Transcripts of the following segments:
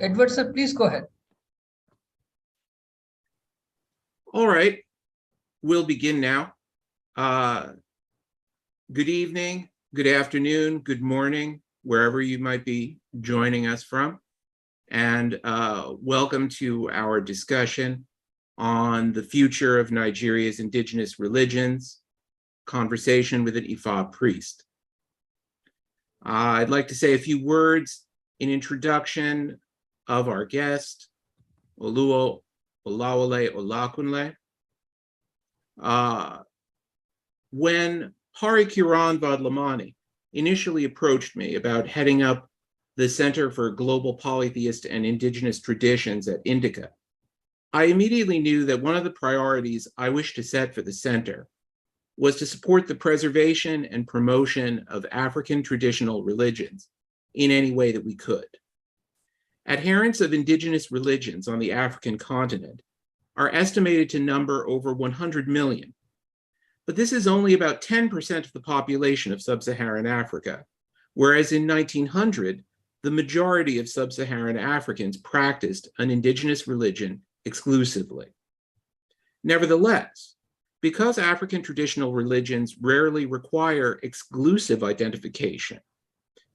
Edward, sir, please go ahead. All right, we'll begin now. Good evening, good afternoon, good morning, wherever you might be joining us from. And welcome to our discussion on the future of Nigeria's indigenous religions, conversation with an Ifa priest. I'd like to say a few words in introduction of our guest, Oluo Olawale Olakunle. When Hari Kiran Vadlamani initially approached me about heading up the Center for Global Polytheist and Indigenous Traditions at INDICA, I immediately knew that one of the priorities I wished to set for the center was to support the preservation and promotion of African traditional religions in any way that we could. Adherents of indigenous religions on the African continent are estimated to number over 100 million, but this is only about 10% of the population of sub-Saharan Africa, whereas in 1900, the majority of sub-Saharan Africans practiced an indigenous religion exclusively. Nevertheless, because African traditional religions rarely require exclusive identification,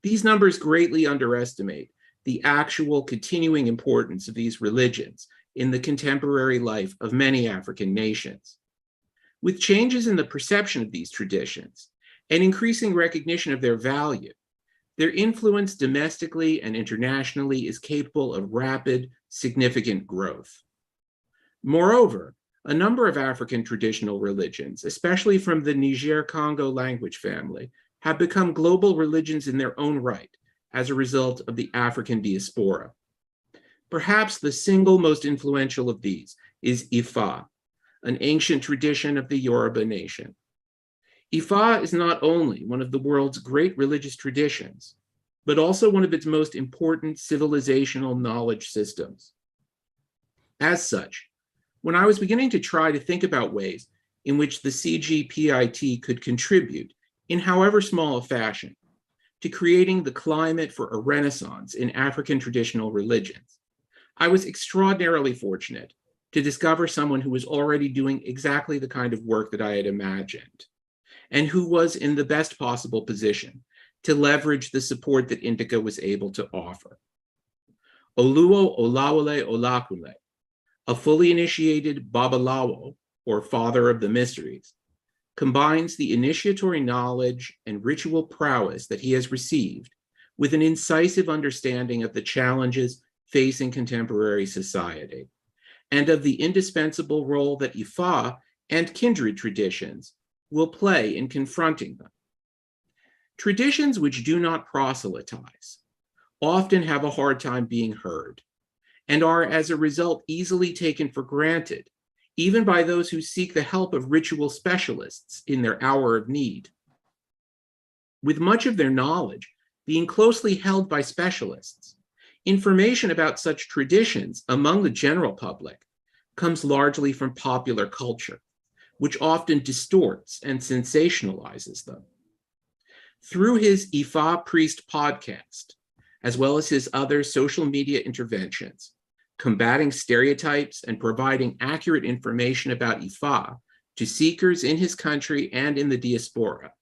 these numbers greatly underestimate the actual continuing importance of these religions in the contemporary life of many African nations. With changes in the perception of these traditions and increasing recognition of their value, their influence domestically and internationally is capable of rapid, significant growth. Moreover, a number of African traditional religions, especially from the Niger-Congo language family, have become global religions in their own right as a result of the African diaspora. Perhaps the single most influential of these is Ifa, an ancient tradition of the Yoruba nation. Ifa is not only one of the world's great religious traditions, but also one of its most important civilizational knowledge systems. As such, when I was beginning to try to think about ways in which the CGPIT could contribute, in however small a fashion, to creating the climate for a renaissance in African traditional religions, I was extraordinarily fortunate to discover someone who was already doing exactly the kind of work that I had imagined, and who was in the best possible position to leverage the support that INDICA was able to offer. Oluo Olawale Olakunle, a fully initiated Babalawo, or Father of the Mysteries, combines the initiatory knowledge and ritual prowess that he has received with an incisive understanding of the challenges facing contemporary society, and of the indispensable role that Ifa and kindred traditions will play in confronting them. Traditions which do not proselytize often have a hard time being heard, and are as a result easily taken for granted, even by those who seek the help of ritual specialists in their hour of need. With much of their knowledge being closely held by specialists, information about such traditions among the general public comes largely from popular culture, which often distorts and sensationalizes them. Through his Ifa Priest podcast, as well as his other social media interventions, combating stereotypes and providing accurate information about Ifa to seekers in his country and in the diaspora,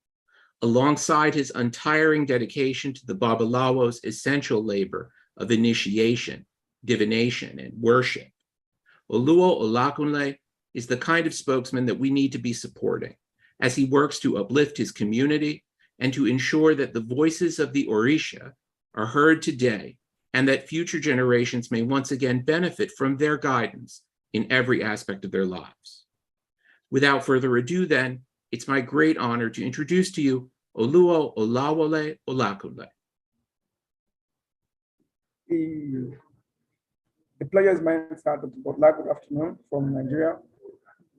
alongside his untiring dedication to the Babalawo's essential labor of initiation, divination, and worship, Oluo Olakunle is the kind of spokesman that we need to be supporting as he works to uplift his community and to ensure that the voices of the Orisha are heard today and that future generations may once again benefit from their guidance in every aspect of their lives. Without further ado then, it's my great honor to introduce to you Oluo Olawale Olakunle. The pleasure is mine, sir. Good afternoon from Nigeria,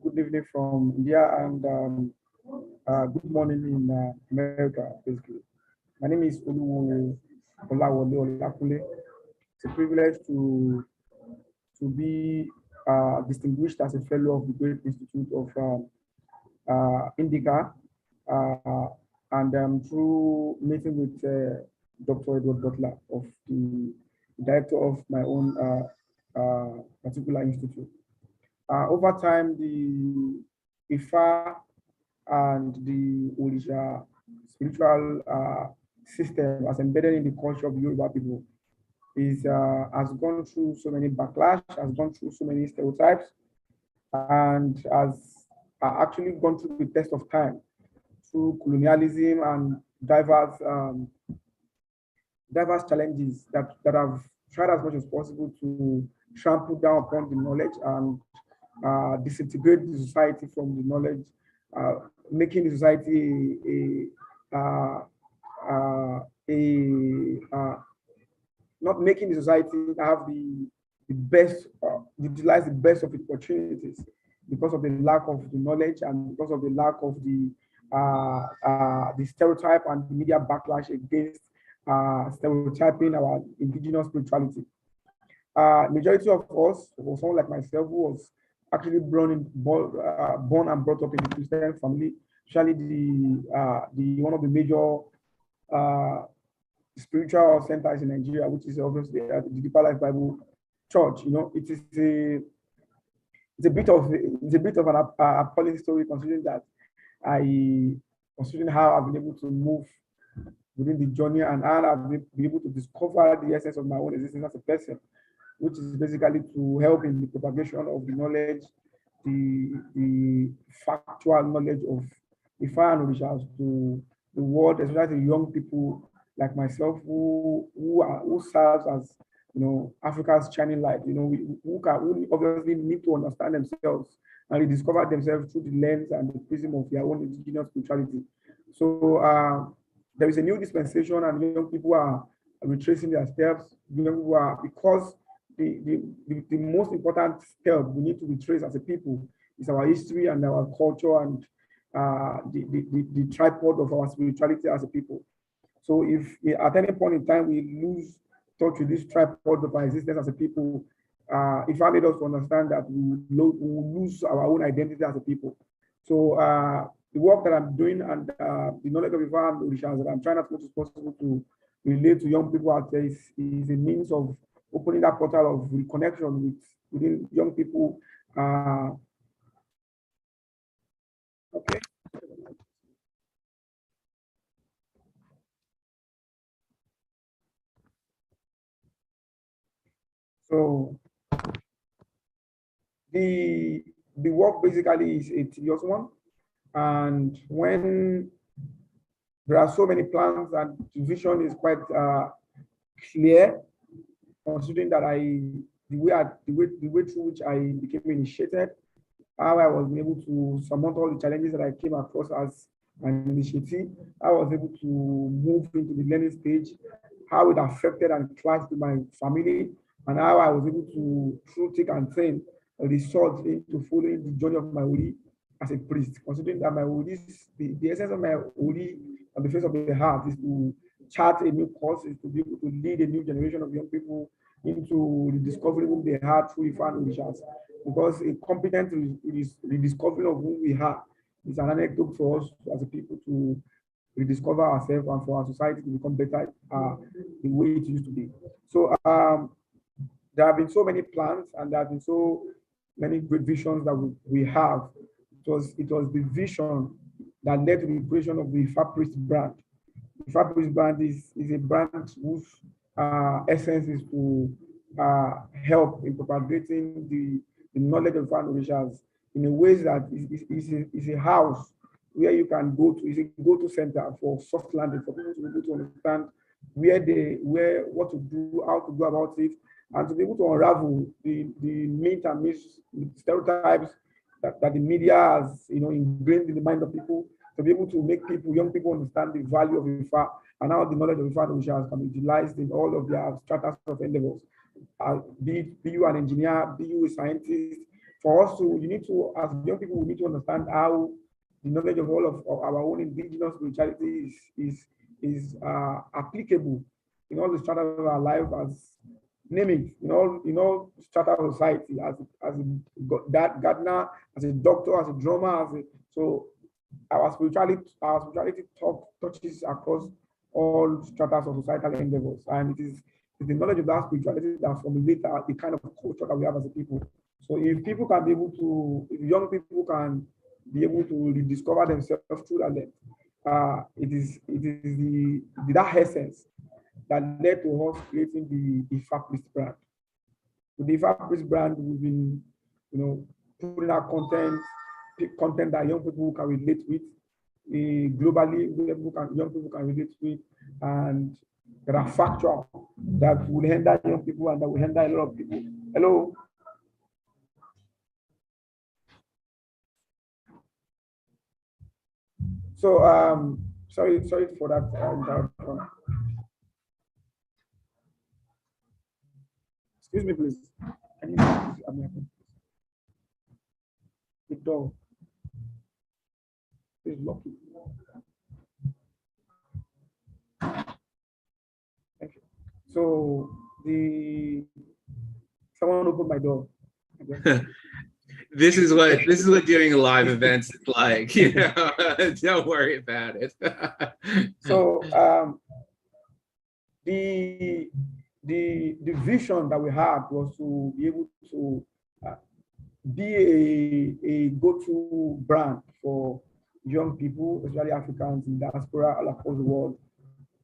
good evening from India, and good morning in America, basically. My name is Oluo Olawale Olakunle. It's a privilege to be distinguished as a fellow of the Great Institute of INDICA, and through meeting with Dr. Edward Butler of the director of my own particular institute. Over time, the Ifa and the Orisha spiritual system as embedded in the culture of Yoruba people has gone through so many backlash, has gone through so many stereotypes, and has actually gone through the test of time through colonialism and diverse challenges that have tried as much as possible to trample down upon the knowledge and disintegrate the society from the knowledge, making the society not making the society have the best, utilize the best of its opportunities because of the lack of the knowledge and because of the lack of the stereotype and the media backlash against stereotyping our indigenous spirituality. Majority of us, or someone like myself, who was actually born and brought up in a Christian family, especially the one of the major spiritual centers in Nigeria, which is obviously the Fifa Bible Church. You know, it's a bit of an appalling story, considering how I've been able to move within the journey and how I've been able to discover the essence of my own existence as a person, which is basically to help in the propagation of the knowledge, the factual knowledge of Ifa and Orishas to the world, especially the young people like myself who serves as, you know, Africa's shining light. You know, who obviously need to understand themselves and rediscover themselves through the lens and the prism of their own indigenous spirituality. So there is a new dispensation, and young people are retracing their steps. Young people are, because the most important step we need to retrace as a people is our history and our culture and the tripod of our spirituality as a people. So if at any point in time we lose touch with this tripod of our existence as a people, if I made us to understand that we will lose our own identity as a people. So the work that I'm doing and the knowledge of Ifa and Orishas that I'm trying as much as possible to relate to young people out there is a means of opening that portal of reconnection within young people. Okay. So the work basically is a tedious one, and when there are so many plans and the vision is quite clear, considering that the way through which I became initiated, how I was able to surmount all the challenges that I came across as an initiative, I was able to move into the learning stage, how it affected and clashed with my family, and how I was able to, through thick and thin, resort into following the journey of my Ori as a priest, considering that my Ori, the essence of my Ori on the face of the heart is to chart a new course, is to be able to lead a new generation of young people into the discovery whom they had through Ifa and Orishas. Because a competent rediscovery of who we are is an anecdote for us as a people to rediscover ourselves and for our society to become better the way it used to be. So there have been so many plans and there have been so many great visions that we have. It was the vision that led to the creation of the Ifa Priest brand. The Ifa Priest brand is a brand whose essence is to help in propagating the knowledge of Ifa Orishas in a way that is a house where you can go to, is a go-to center for soft landing, for people to be able to understand what to do, how to go about it, and to be able to unravel the myth and myths, stereotypes that the media has, you know, ingrained in the mind of people, to be able to make young people understand the value of Ifa and how the knowledge of Ifa and Orishas can be utilized in all of their strata of endeavors. Be you an engineer, be you a scientist. For us to, you need to, as young people, we need to understand how the knowledge of all of our own indigenous spirituality is applicable in all the strata of our life, as name it, in all strata of society, as a gardener, as a doctor, as a drummer, so our spirituality touches across all strata of societal endeavors, and it is It's the knowledge of that spirituality that formulates the kind of culture that we have as a people. So if people can be able to, if young people can be able to rediscover themselves through that lens, it is that essence that led to us creating the Ifa Priest brand. With the Ifa Priest brand, we've been, putting out content that young people can relate with, globally, young people can relate with, and that are factual, that will hinder young people and that will hinder a lot of people. Hello. So sorry for that interruption. Excuse me, please. Can you please, the door is locked. Thank you. So someone opened my door. This is what doing live events is like. Don't worry about it. So the vision that we had was to be able to be a go-to brand for young people, especially Africans in diaspora all across the world,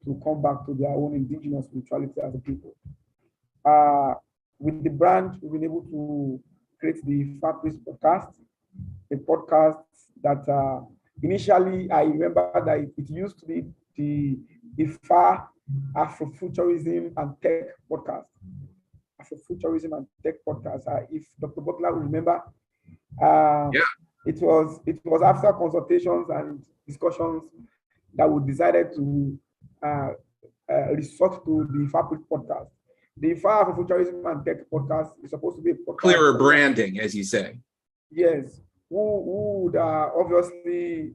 to come back to their own indigenous spirituality as a people. With the brand, we've been able to create the Ifa Priest podcast, a podcast that initially I remember that it used to be the Ifa Afrofuturism and Tech podcast. Afrofuturism and Tech podcast. If Dr. Butler will remember, it was after consultations and discussions that we decided to resort to the Ifa Priest podcast. The Ifa Afrofuturism and Tech podcast is supposed to be a podcast. Clearer branding, as you say. Yes, who would obviously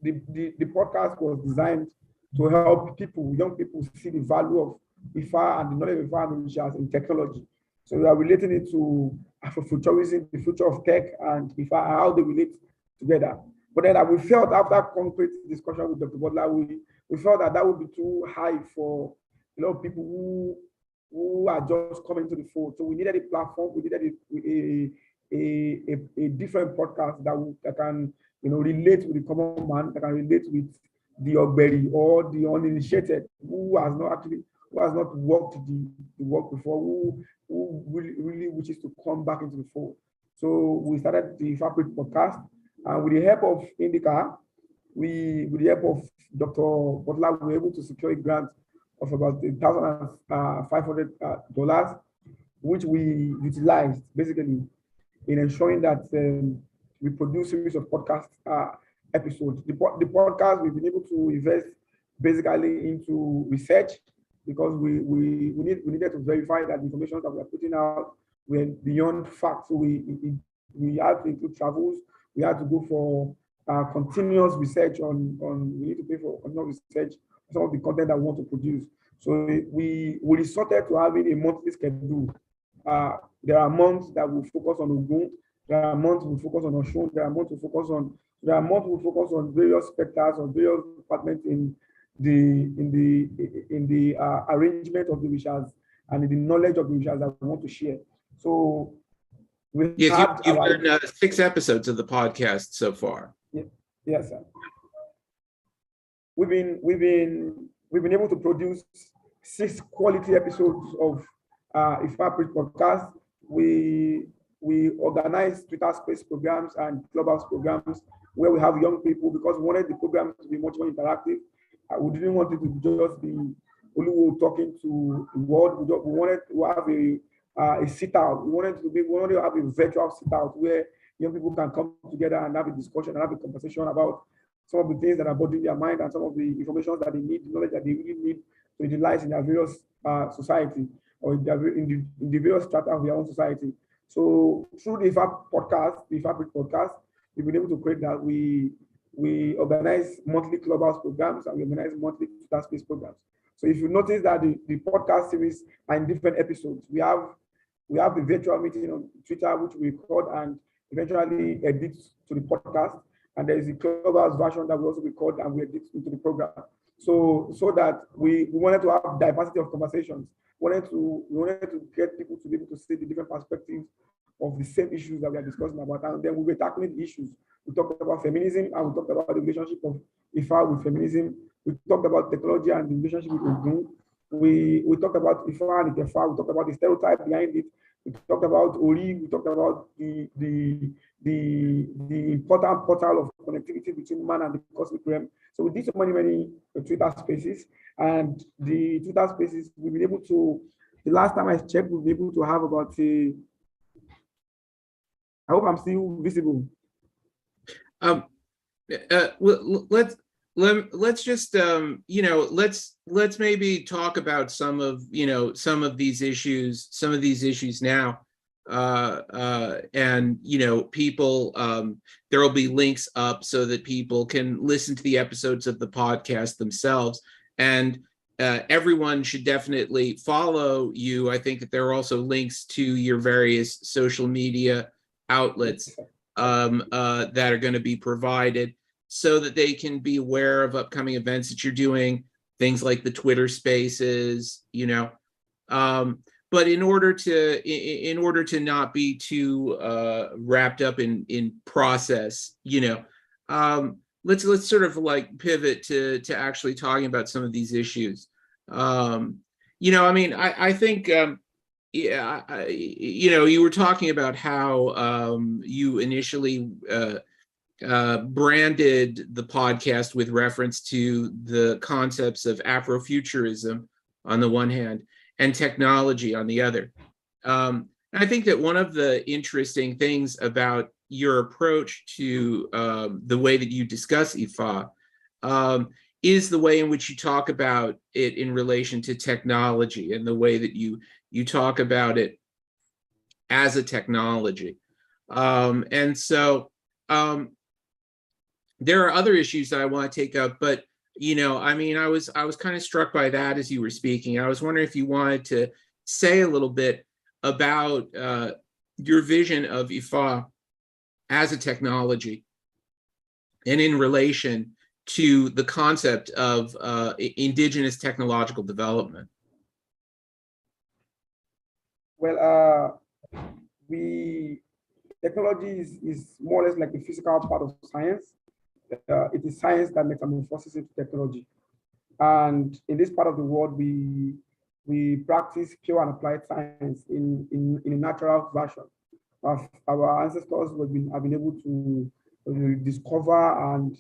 the podcast was designed to help people, young people, see the value of Ifa and the knowledge of Ifa in technology. So we are relating it to Afrofuturism, the future of tech, and Ifa, how they relate together. But then we felt after concrete discussion with Dr. Butler, we felt that would be too high for a lot of people who are just coming to the fold. So we needed a platform, we needed a different podcast that can relate with the common man, that can relate with the Ogberi or the uninitiated who has not worked the work before, who really wishes to come back into the fold. So we started the Ifa Priest podcast, and with the help of INDICA, with the help of Dr. Butler, we were able to secure a grant of about $1,500, which we utilized basically in ensuring that we produce series of podcast episodes. The podcast, we've been able to invest basically into research, because we needed to verify that the information that we are putting out were beyond facts. So we had to include travels. We had to go for continuous research on we need to pay for continuous research on some of the content that we want to produce. So we resorted to having a monthly schedule. There are months that will focus on Ogun. There are months we focus on Oshun. There are months we focus on various specters or various departments in the arrangement of the rituals and in the knowledge of the rituals that we want to share. So you've heard 6 episodes of the podcast so far. Yes, sir. We've been able to produce 6 quality episodes of Ifa Priest podcast. We organize Twitter space programs and clubhouse programs where we have young people, because we wanted the programs to be much more interactive. We didn't want it to just be Oluwo talking to the world. We wanted to have a sit out. We wanted to have a virtual sit out where young people can come together and have a discussion and have a conversation about some of the things that are bothering their mind and some of the information that they need, the knowledge that they really need to utilize in their various society or in the various strata of their own society. So through the Ifa podcast, the Ifa Priest podcast, we've been able to create that. We organize monthly clubhouse programs and we organize monthly Twitter space programs. So if you notice that the podcast series are in different episodes, we have the virtual meeting on Twitter, which we record and eventually edit to the podcast. And there is a clubhouse version that we also record and we edit into the program. so that we wanted to have diversity of conversations. We wanted to get people to be able to see the different perspectives of the same issues that we are discussing about. And then we were tackling the issues. We talked about feminism, and we talked about the relationship of Ifa with feminism. We talked about technology and the relationship with Ogun. We talked about Ifa and Itefa. We talked about the stereotype behind it. We talked about Ori. We talked about the important portal of connectivity between man and the cosmic realm. So we did so many Twitter spaces, and the Twitter spaces we've been able to. The last time I checked, we've been able to have about I hope I'm still visible. Let's just let's maybe talk about some of these issues now, and people, there will be links up so that people can listen to the episodes of the podcast themselves, and everyone should definitely follow you. I think that there are also links to your various social media outlets that are going to be provided, so that they can be aware of upcoming events that you're doing, things like the Twitter Spaces, But in order to not be too wrapped up in process, let's sort of like pivot to actually talking about some of these issues. I think. You were talking about how you initially branded the podcast with reference to the concepts of Afrofuturism on the one hand and technology on the other. I think that one of the interesting things about your approach to the way that you discuss Ifa is the way in which you talk about it in relation to technology, and the way that you talk about it as a technology. There are other issues that I want to take up, but I was kind of struck by that as you were speaking. I was wondering if you wanted to say a little bit about your vision of Ifa as a technology, and in relation to the concept of indigenous technological development. Well, technology is more or less like the physical part of science. It is science that metamorphoses into technology. And in this part of the world, we practice pure and applied science in a natural version. Our ancestors have been able to discover and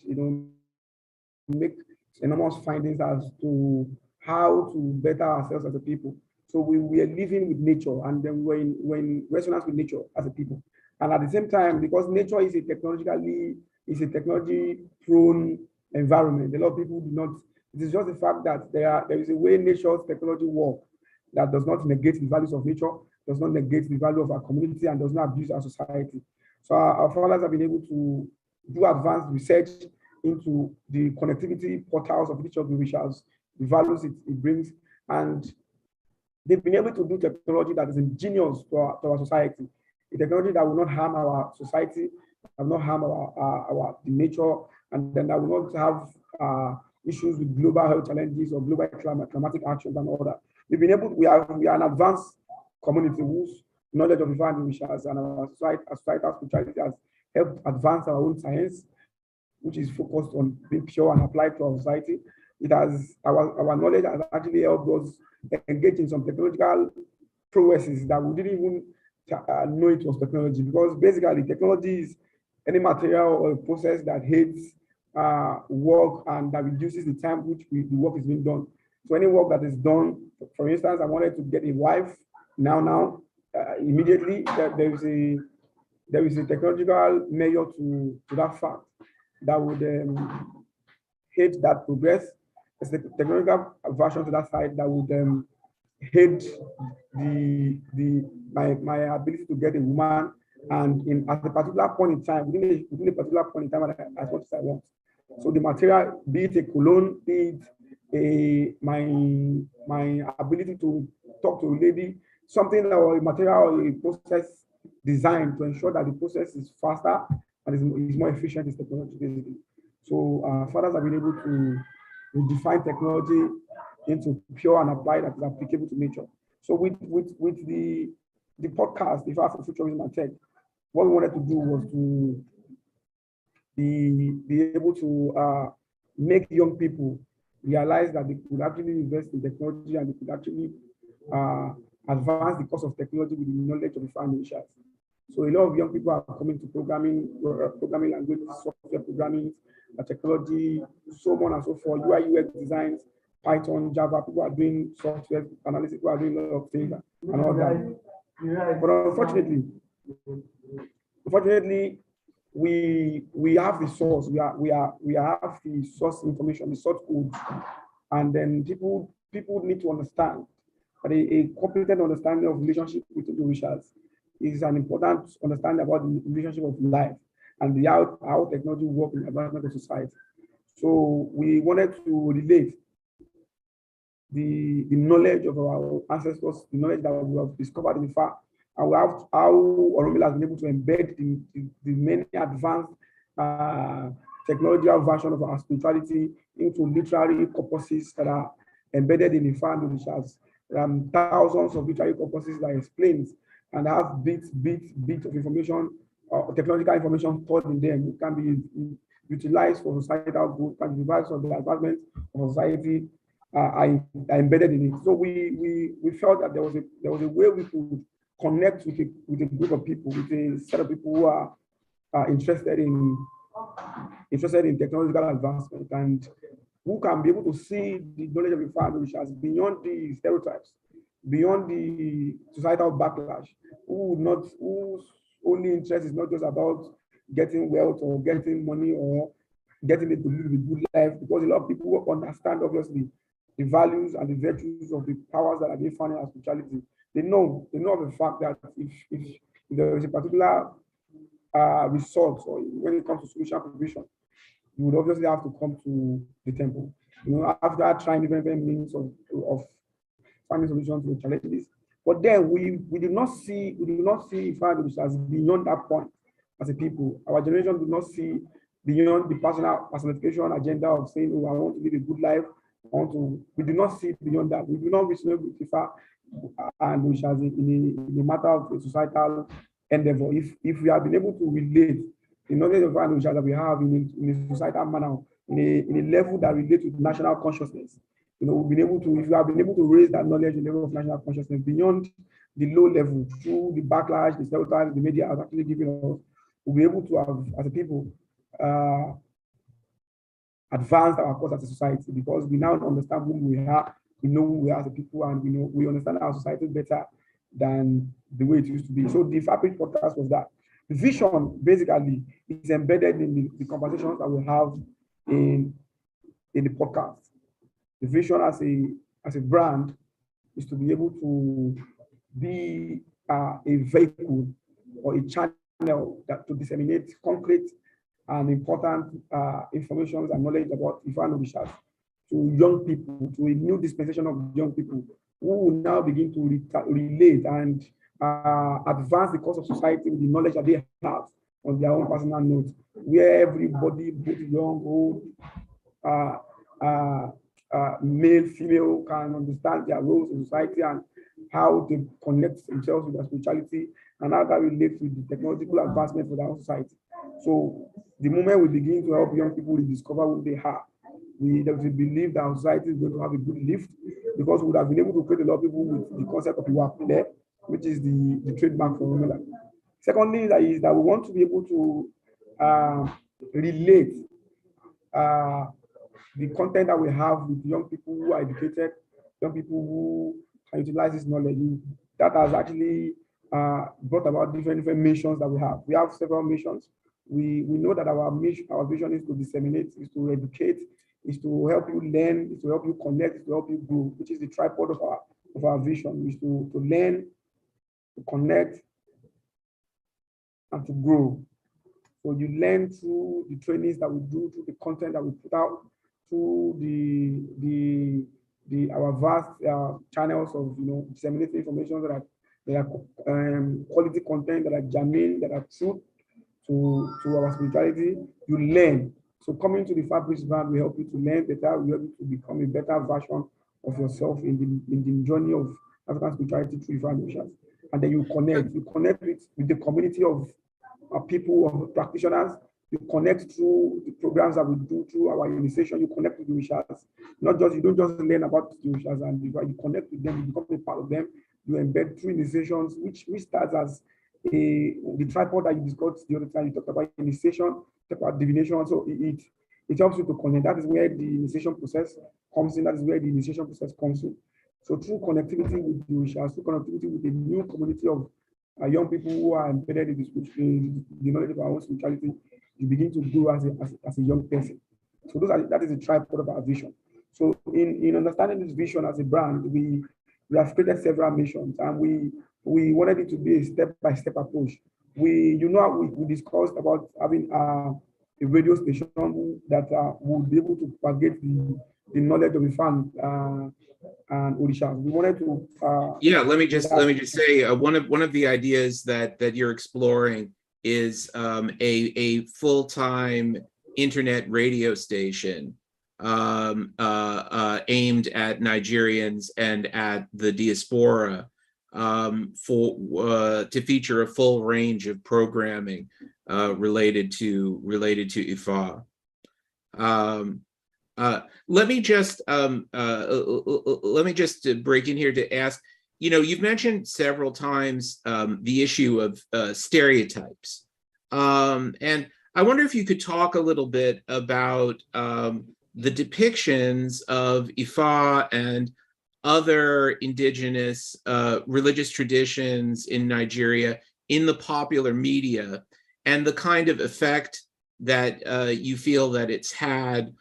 make enormous findings as to how to better ourselves as a people. So we are living with nature, and then we're in resonance with nature as a people. And at the same time, because nature is a technology-prone environment, a lot of people do not. It is just the fact that there is a way nature's technology works that does not negate the values of nature, does not negate the value of our community, and does not abuse our society. So our fathers have been able to do advanced research into the connectivity portals of each of the rituals, the values it brings, and they've been able to do technology that is ingenious to our society, a technology that will not harm our society, that will not harm our nature, and then that will not have issues with global health challenges or global climatic actions and all that. We are an advanced community whose knowledge of Ifa and rituals and our societal spirituality has helped advance our own science, which is focused on being pure and applied to our society. It has our knowledge has actually helped us engage in some technological progresses that we didn't even know it was technology, because basically technology is any material or process that aids work and that reduces the time which the work is being done. So any work that is done, for instance, I wanted to get a wife now, immediately there is a technological measure to that fact that would aid that progress. There's a technological version to that side that would aid my ability to get a woman, and at a particular point in time, within a particular point in time, as much as I want. So the material, be it a cologne, be it my ability to talk to a lady, something or a material or a process designed to ensure that the process is faster and is more efficient is technology, basically. So fathers have been able to redefine technology into pure and applied that is applicable to nature. So with the podcast, the Ifa for Futurism and Tech, what we wanted to do was to be able to make young people realize that they could actually invest in technology and they could actually advance the course of technology with the knowledge of the financials. So a lot of young people are coming to programming languages, software programming, technology, so on and so forth, UI, UX designs, Python, Java. People are doing software analysis, people are doing a lot of things and all that. But unfortunately, we have the source. We have the source information, the source code, and then people need to understand that a competent understanding of relationship between the wishes is an important understanding about the relationship of life and how technology works in the advancement of society. So we wanted to relate the knowledge of our ancestors, the knowledge that we have discovered in the far, and how Oromila has been able to embed the many advanced technological version of our spirituality into literary corpuses that are embedded in the far, which has thousands of literary corpuses that explains and have bits of information, technological information stored in them. It can be utilized for societal good, can be utilized for the advancement of society, are embedded in it. So we felt that there was a way we could connect with a group of people, with a set of people who are interested in technological advancement and who can be able to see the knowledge of the family, which has beyond the stereotypes, beyond the societal backlash, whose only interest is not just about getting wealth or getting money or getting it to live a good life, because a lot of people understand, obviously, the values and the virtues of the powers that are being found in our spirituality. They know of the fact that if there is a particular result, or when it comes to spiritual provision, you would obviously have to come to the temple. After trying different means of finding solutions to the challenges. But then we did not see Ifa as beyond that point as a people. Our generation did not see beyond the personification agenda of saying, oh, I want to live a good life. We do not see beyond that. We do not resonate with Ifa and which has in a matter of a societal endeavor. If we have been able to relate the knowledge of which that we have in a societal manner, in a level that relates to national consciousness, we've been able to, if we have been able to raise that knowledge level of national consciousness beyond the low level through the backlash, the stereotypes the media has actually given us, we'll be able to have, as a people, advance our cause as a society, because we now understand who we are, we know who we are as a people, and we understand our society better than the way it used to be. So the Fabric podcast was that. The vision basically is embedded in the conversations that we have in the podcast. The vision as a brand is to be able to be a vehicle or a channel to disseminate concrete and important information and knowledge about Ifa and Orishas to young people, to a new dispensation of young people who will now begin to relate and advance the course of society with the knowledge that they have on their own personal notes, where everybody, both young, old, male, female, can understand their roles in society and how they connect themselves with their spirituality and how that relates with the technological advancement for their own society. So the moment we begin to help young people rediscover who they are, we believe that our society is going to have a good lift, because we would have been able to create a lot of people with the concept of work there, which is the trademark for Romela. Secondly, that we want to be able to relate the content that we have with young people who are educated, young people who can utilize this knowledge. That has actually brought about different missions that we have. We have several missions. We know that our vision is to disseminate, is to educate, is to help you learn, is to help you connect, is to help you grow, which is the tripod of our vision, is to learn, to connect, and to grow. So you learn through the trainings that we do, through the content that we put out, through our vast channels of disseminating information that are quality content, that are germane, that are true to our spirituality. You learn, So coming to the Fabric brand will help you to learn better, will help you to become a better version of yourself in the journey of African spirituality through Ifa Initiation. And then you connect with the community of people, of practitioners. You connect through the programs that we do through our initiation. You connect with the Orishas. You don't just learn about the Orishas, and you connect with them. You become a part of them. You embed through initiations, which starts as the tripod that you discussed the other time. You talked about initiation, talked about divination. So it helps you to connect. That is where the initiation process comes in. That is where the initiation process comes in. So through connectivity with the Orishas, through connectivity with the new community of young people who are embedded in the knowledge of our own spirituality, you begin to grow as a young person. So that is the tripod of our vision. So in understanding this vision as a brand, we have created several missions, and we wanted it to be a step-by-step approach. We discussed about having a radio station that would be able to propagate the knowledge of the fan and Orishas. We wanted to let me just say one of the ideas that you're exploring is a full-time internet radio station aimed at Nigerians and at the Diaspora to feature a full range of programming related to Ifa. Let me just break in here to ask, you've mentioned several times the issue of stereotypes. And I wonder if you could talk a little bit about the depictions of Ifa and other indigenous religious traditions in Nigeria in the popular media, and the kind of effect that you feel that it's had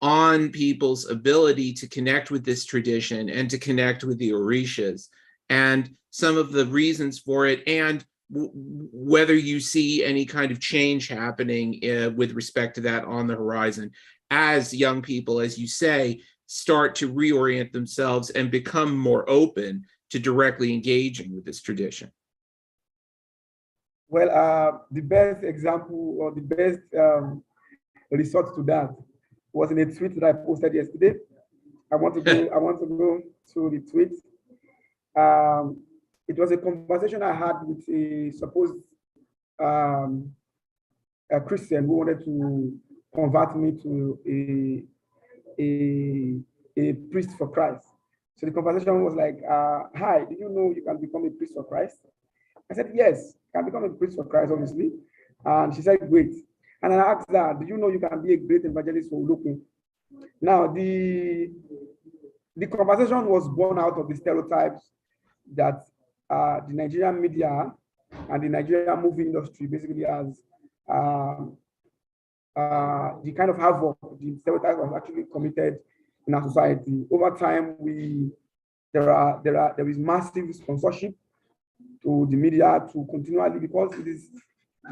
on people's ability to connect with this tradition and to connect with the Orishas, and some of the reasons for it, and whether you see any kind of change happening with respect to that on the horizon as young people, as you say, start to reorient themselves and become more open to directly engaging with this tradition. Well, the best example or the best resort to that was in a tweet that I posted yesterday. I want to go to the tweet. It was a conversation I had with a supposed a Christian who wanted to convert me to a priest for Christ. So the conversation was like, hi, do you know you can become a priest for Christ? I said, yes, I can become a priest for Christ, obviously. And she said, great. And I asked her, do you know you can be a great evangelist for Uluku? Now, the conversation was born out of the stereotypes that the Nigerian media and the Nigerian movie industry basically has the kind of havoc the stereotypes was actually committed in our society. Over time, there is massive sponsorship to the media to continually, because it is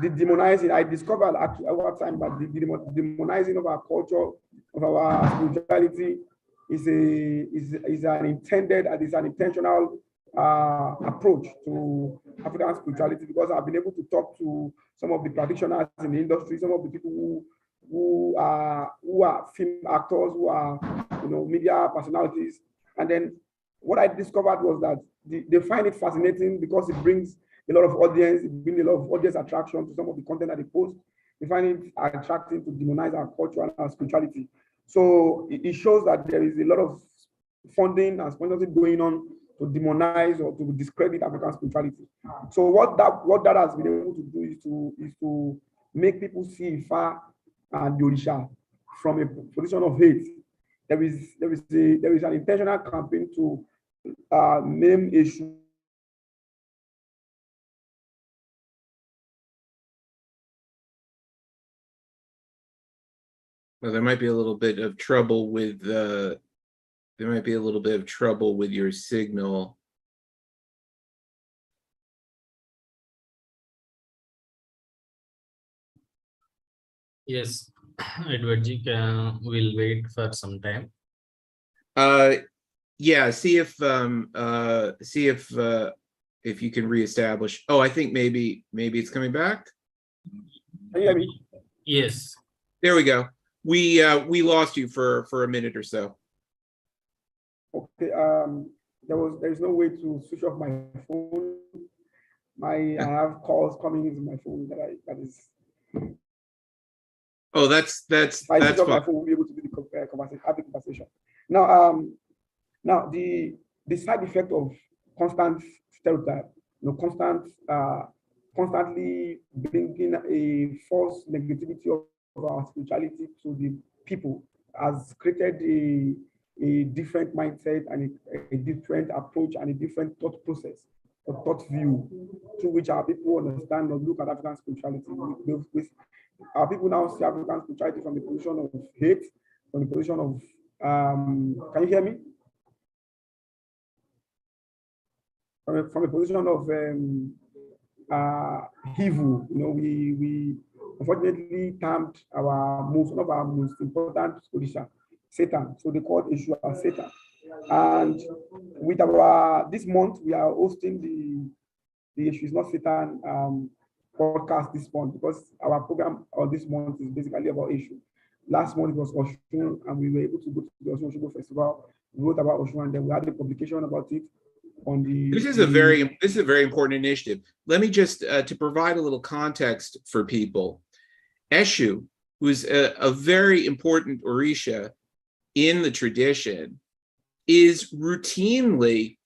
the demonizing. I discovered actually over time that the demonizing of our culture, of our spirituality, is an intentional approach to African spirituality, because I've been able to talk to some of the practitioners in the industry, some of the people who are film actors, who are media personalities, and then what I discovered was that they find it fascinating because it brings a lot of audience, it brings a lot of audience attraction to some of the content that they post. They find it attractive to demonize our culture and our spirituality. So it shows that there is a lot of funding and sponsorship going on to demonize or to discredit African spirituality. So what that has been able to do is to make people see Ifa and the Orisha from a position of hate. There is an intentional campaign to name issue. Well, there might be a little bit of trouble with your signal. Yes, Edwardji, we'll wait for some time. Yeah, see if you can reestablish. Oh, I think maybe it's coming back. Can you hear me? Yes. There we go. We lost you for a minute or so. Okay. There's no way to switch off my phone. I have calls coming into my phone that is. Oh, that's If I switch off my fine. phone, we'll be able to do the conversation. Now, now the side effect of constant stereotype, constantly bringing a false negativity of our spirituality to the people has created a different mindset and a different approach and a different thought process or thought view through which our people understand or look at African spirituality. Our people now see African spirituality from the position of hate, from the position of, can you hear me? From a position of evil. We unfortunately termed one of our most important spiritual Satan. So they called Yeshua as Satan. And with this month, we are hosting the Issue is Not Satan podcast this month, because our program on this month is basically about issue. Last month it was Oshun, and we were able to go to the Oshun Oshogo Festival. We wrote about Oshun, and then we had a publication about it on the. This is a very important initiative. Let me just to provide a little context for people. Eshu, who's a very important Orisha in the tradition, his name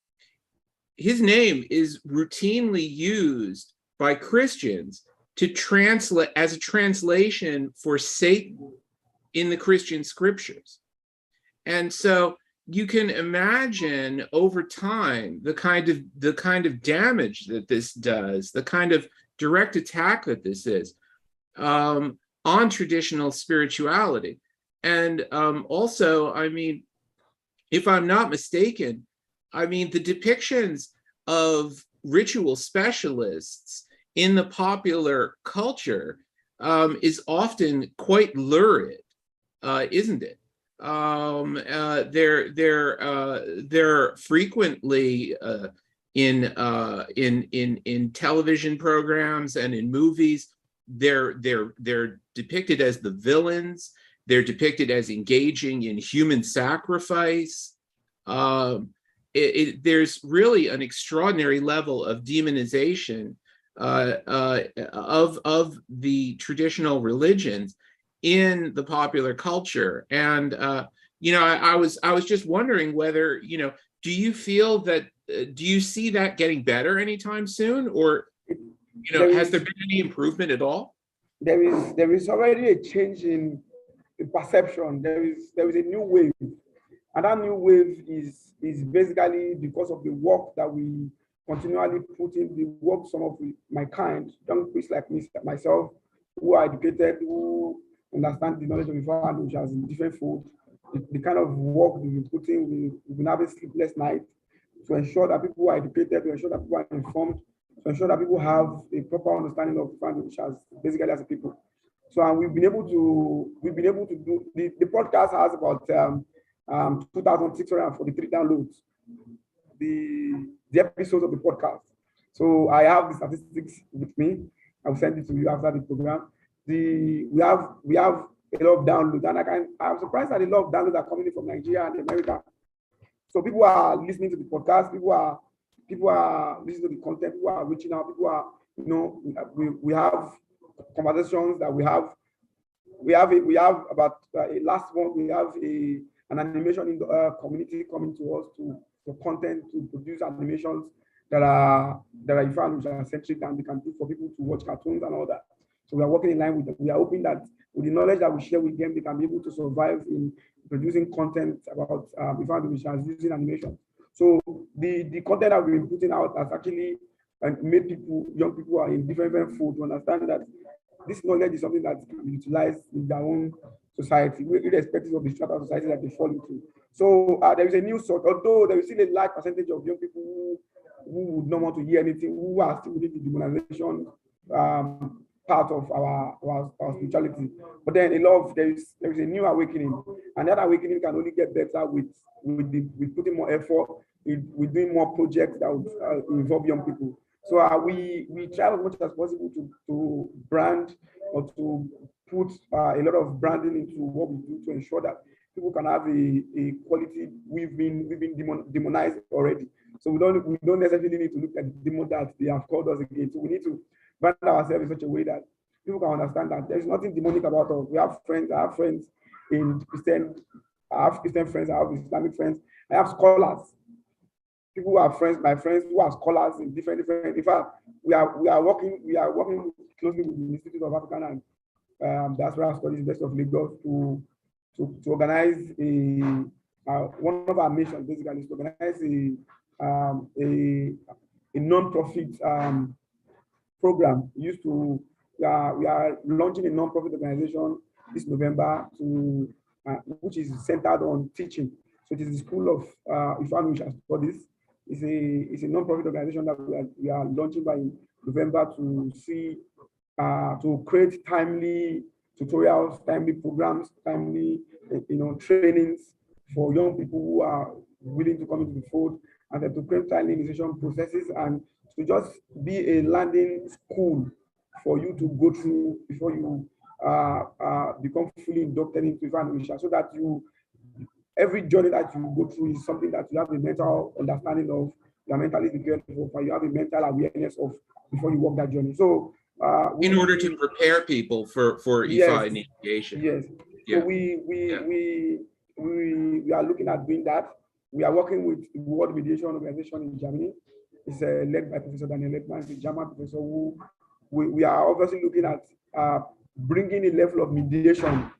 is routinely used by Christians to translate as a translation for Satan in the Christian scriptures. And so you can imagine over time the kind of damage that this does, the kind of direct attack that this is on traditional spirituality. And also, I mean, if I'm not mistaken, I mean, the depictions of ritual specialists in the popular culture is often quite lurid, isn't it? They're frequently in television programs and in movies. They're depicted as the villains. They're depicted as engaging in human sacrifice. There's really an extraordinary level of demonization of the traditional religions in the popular culture. And I was just wondering whether, do you feel that, do you see that getting better anytime soon, or has there been any improvement at all? There is already a change in perception. There is a new wave, and that new wave is basically because of the work that we continually put in, the work some of my kind, young priests like myself, who are educated, who understand the knowledge of Ifa, which has in different folds, the kind of work we've been putting, we've been having sleepless nights to ensure that people are educated, to ensure that people are informed, to ensure that people have a proper understanding of Ifa, which has basically as a people. So we've been able to do the podcast has about 2,643 downloads. The episodes of the podcast. So I have the statistics with me. I'll send it to you after the program. We have a lot of downloads, and I'm surprised that a lot of downloads are coming in from Nigeria and America. So people are listening to the podcast. People are listening to the content. People are reaching out. People are, we have conversations that we have about last month. We have an animation in the community coming to us to content, to produce animations that are Ifa, which are centric, and we can do for people to watch cartoons and all that. So we are working in line with them. We are hoping that with the knowledge that we share with them, they can be able to survive in producing content about Ifa, which is using animation. So the content that we've been putting out has actually made young people are in different folds to understand that this knowledge is something that can be utilized in their own society, irrespective of the strata of society that they fall into. So there is a new sort, although there is still a large percentage of young people who would not want to hear anything, who are still within the demonization part of our spirituality. But then there is a new awakening, and that awakening can only get better with putting more effort, with doing more projects that would involve young people. So we try as much as possible to brand or to put a lot of branding into what we do to ensure that people can have a quality. We've been demonized already, so we don't necessarily need to look at the demon that they have called us again. So we need to brand ourselves in such a way that people can understand that there's nothing demonic about us. We have friends. I have friends in Christian. I have Christian friends. I have Islamic friends. I have scholars. People who are friends, my friends who are scholars in different. In fact, we are working closely with the Institute of African and Diaspora Studies, University of Lagos, to organize one of our missions basically is to organize a non-profit program. We are launching a non-profit organization this November which is centered on teaching. So it is the School of Ifa Initiation Studies. It's a non-profit organization that we are launching by November to create timely tutorials, timely programs, timely trainings for young people who are willing to come into the fold, and then to create timely initiation processes and to just be a landing school for you to go through before you become fully inducted into Ifa Initiation, so that every journey that you go through is something that you have a mental understanding of, you are mentally prepared for, you have a mental awareness of before you walk that journey. So in order to prepare people for Ifa initiation. Yes. Yeah. So we are looking at doing that. We are working with the World Mediation Organization in Germany. It's led by Professor Daniel Ledman, the German professor who we are obviously looking at bringing a level of mediation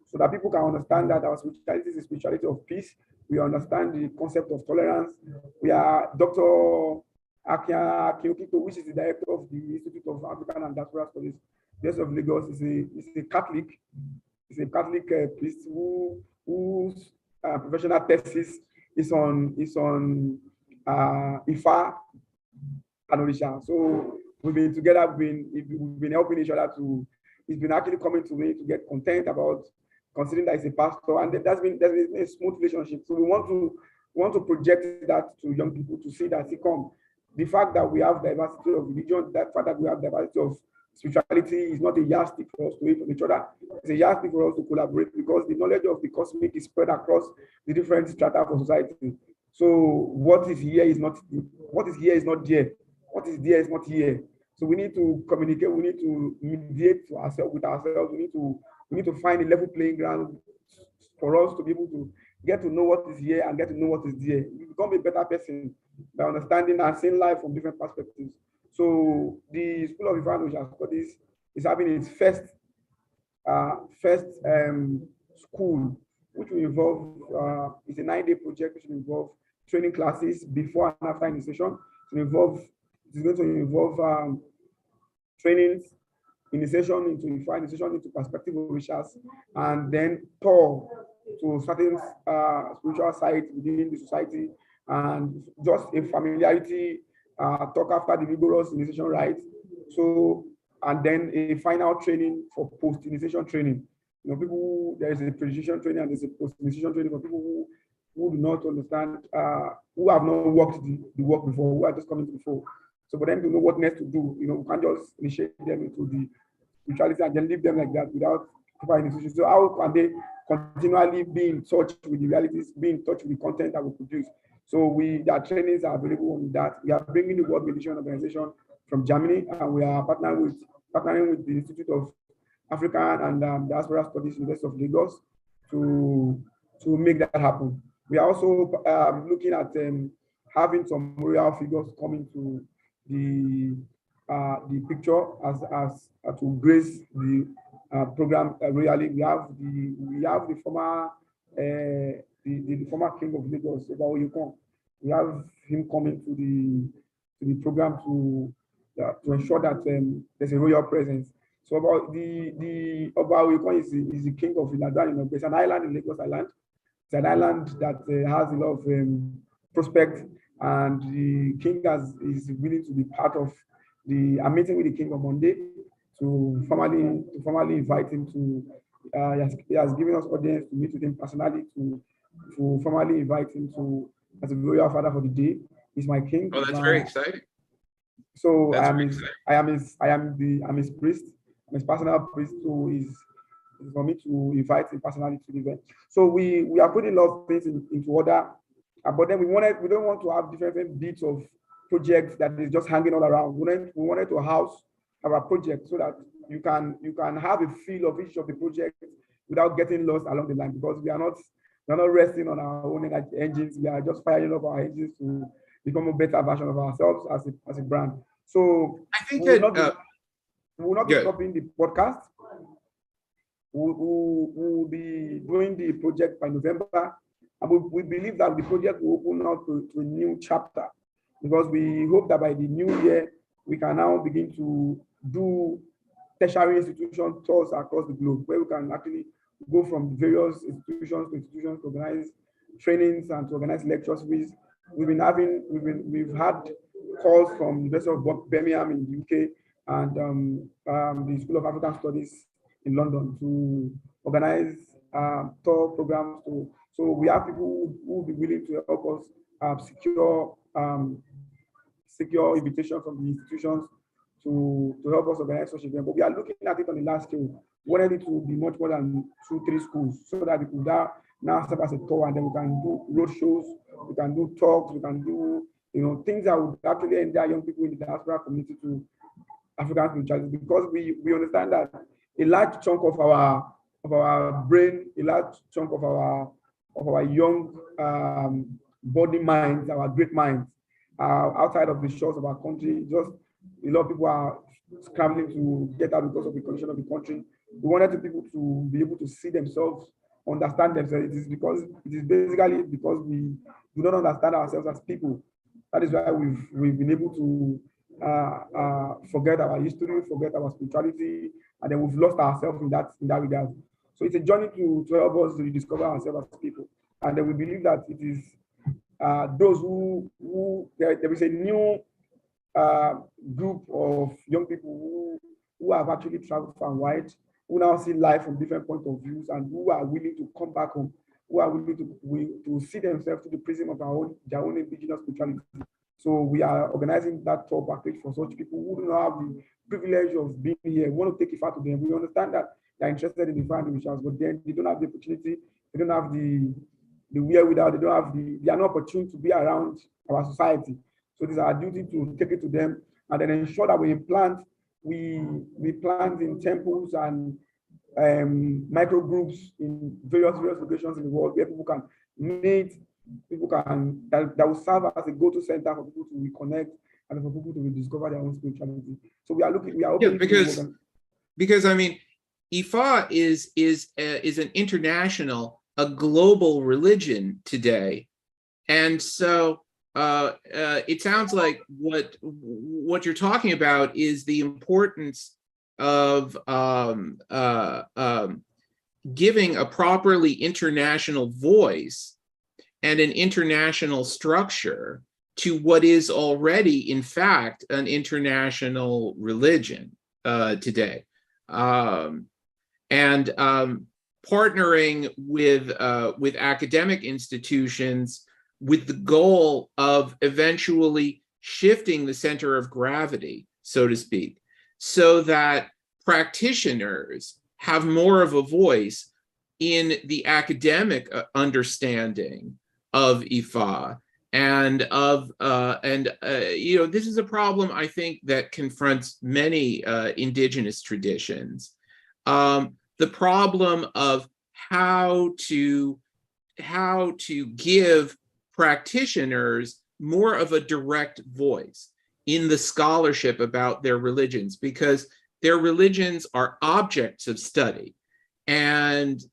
so that people can understand that our spirituality is a spirituality of peace. We understand the concept of tolerance. We are Dr. Akia Kiokito, which is the director of the Institute of African and Diaspora Studies, University of Lagos, is a Catholic. He's a Catholic priest whose professional thesis is on Ifa Initiation. So we've been together, we've been helping each other to. He's been actually coming to me to get content about considering that he's a pastor, and there's been a smooth relationship. So we want to project that to young people to see that the fact that we have diversity of religion, that fact that we have diversity of spirituality is not a yardstick for us to eat from each other. It's a yardstick for us to collaborate, because the knowledge of the cosmic is spread across the different strata of society. So what is here is not there. What is there is not here. So we need to communicate. We need to mediate with ourselves. We need to find a level playing ground for us to be able to get to know what is here and get to know what is there. You become a better person by understanding and seeing life from different perspectives. So the School of Ifa Initiation Studies is having its first school, which will involve, it's a 9-day project which will involve training classes before and after initiation. It's going to involve trainings, initiation into Ifa, initiation into perspective of rituals, and then tour to certain spiritual sites within the society, and just a familiarity talk after the rigorous initiation rites. So, and then a final training for post-initiation training. There is a pre-initiation training and there's a post-initiation training for people who do not understand, who have not worked the work before, who are just coming to the fore. So for them to know what next to do, we can't just initiate them into the spirituality and then leave them like that without proper initiation. So how can they continually be in touch with the realities, be in touch with the content that we produce? So their trainings are available on that. We are bringing the World Mediation Organization from Germany, and we are partnering with the Institute of African and Diaspora Studies, University of Lagos, to make that happen. We are also looking at having some royal figures coming to the picture as to grace the program royally. We have the former the former king of Lagos, we have him coming to the program to ensure that there's a royal presence. So about the Oba Oyukon is the king of Ibadan. It's an island in Lagos Island. It's an island that has a lot of prospect, and the king is willing to be part of I'm meeting with the king on Monday to formally invite him to. He has given us audience to meet with him personally to formally invite him to as a royal father for the day. He's my king. Oh, that's very exciting. So I am his priest. I'm his personal priest. So it's for me to invite him personally to the event. So we are putting a lot of things into order, but then we don't want to have different bits of projects that is just hanging all around. We wanted to house our project so that you can have a feel of each of the projects without getting lost along the line, because we're not resting on our own engines. We are just firing up our engines to become a better version of ourselves as a brand. So I think we that will not be stopping the podcast. We'll be doing the project by November, and we believe that the project will open up to a new chapter, because we hope that by the new year we can now begin to do tertiary institution tours across the globe, where we can actually go from various institutions to organize trainings and to organize lectures. We've had calls from the University of Birmingham in the UK and the School of African Studies in London to organize tour programs. So we have people who will be willing to help us secure invitation from the institutions to help us organize such events. But we are looking at it on the large scale. We wanted it to be much more than 2-3 schools, so that we could now serve as a tour, and then we can do road shows, we can do talks, we can do things that would actually endear young people in the diaspora community to African spirituality, because we understand that a large chunk of our brain, a large chunk of our young body minds, our great minds, outside of the shores of our country. Just a lot of people are scrambling to get out because of the condition of the country. We wanted people to be able to see themselves, understand themselves. It is basically because we do not understand ourselves as people. That is why we've been able to forget our history, forget our spirituality, and then we've lost ourselves in that regard. So it's a journey to help us to rediscover ourselves as people. And then we believe that it is those who there is a new group of young people who have actually traveled far and wide, who now see life from different points of views, and who are willing to come back home, who are willing to see themselves through the prism of their own indigenous spirituality. So we are organizing that tour package for such people who do not have the privilege of being here. We want to take Ifa to them. We understand that they're interested in Ifa and rituals, but then they don't have the opportunity, they don't have the wherewithal, they are not opportune to be around our society. So it is our duty to take it to them and then ensure that we plant in temples and micro groups in various locations in the world where people can meet, that will serve as a go-to center for people to reconnect and for people to rediscover their own spirituality. So we are open because I mean, Ifa is an international, a global religion today, and so it sounds like what you're talking about is the importance of giving a properly international voice and an international structure to what is already, in fact, an international religion today, and partnering with academic institutions with the goal of eventually shifting the center of gravity, so to speak, so that practitioners have more of a voice in the academic understanding of Ifa and this is a problem I think that confronts many indigenous traditions. The problem of how to give practitioners more of a direct voice in the scholarship about their religions, because their religions are objects of study, and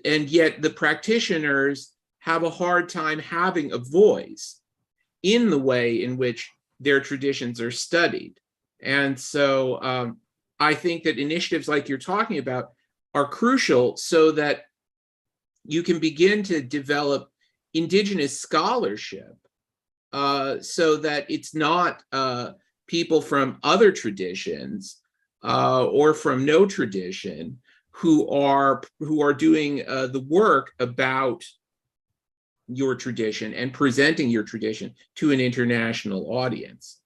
yet the practitioners have a hard time having a voice in the way in which their traditions are studied. And so I think that initiatives like you're talking about are crucial so that you can begin to develop indigenous scholarship so that it's not people from other traditions or from no tradition who are doing the work about your tradition and presenting your tradition to an international audience.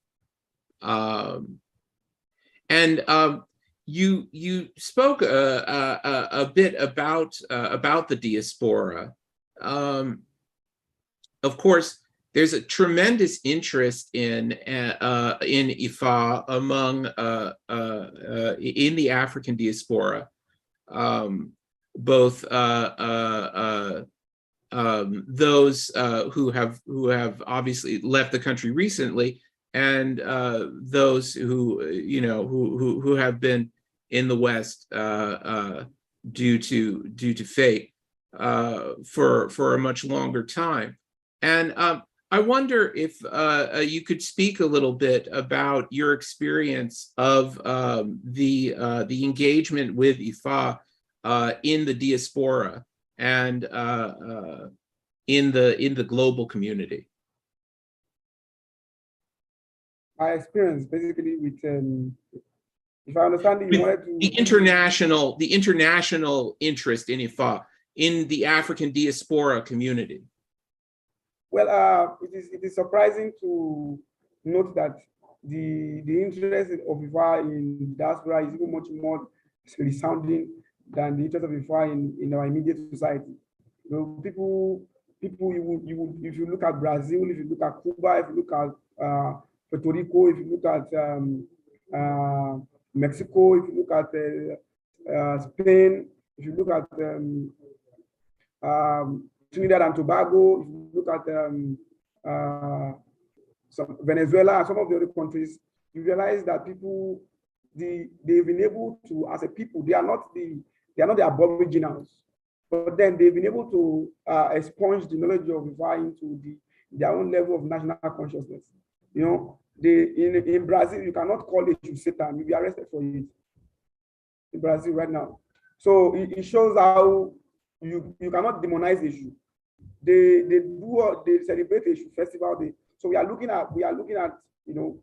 you spoke a bit about the diaspora. Of course, there's a tremendous interest in Ifa among in the African diaspora, both those who have obviously left the country recently, and those who have been in the West due to fate for a much longer time. And I wonder if you could speak a little bit about your experience of the engagement with Ifa in the diaspora and in the global community. My experience basically with, if I understand it, you wanted to... The international interest in Ifa in the African diaspora community. Well, it is surprising to note that the interest of Ifa in diaspora is even much more resounding than the interest of Ifa in our immediate society. You know, people, if you look at Brazil, if you look at Cuba, if you look at Puerto Rico, if you look at Mexico, if you look at Spain, if you look at Trinidad and Tobago, if you look at Venezuela and some of the other countries, you realize that people, they've been able to, as a people, they are not the aboriginals, but then they've been able to expunge the knowledge of Ifa into their own level of national consciousness. You know, in Brazil, you cannot call it Satan, you'll be arrested for it. In Brazil right now. So it shows how you cannot demonize Eshu. They celebrate Eshu festival day. So we are looking at, you know,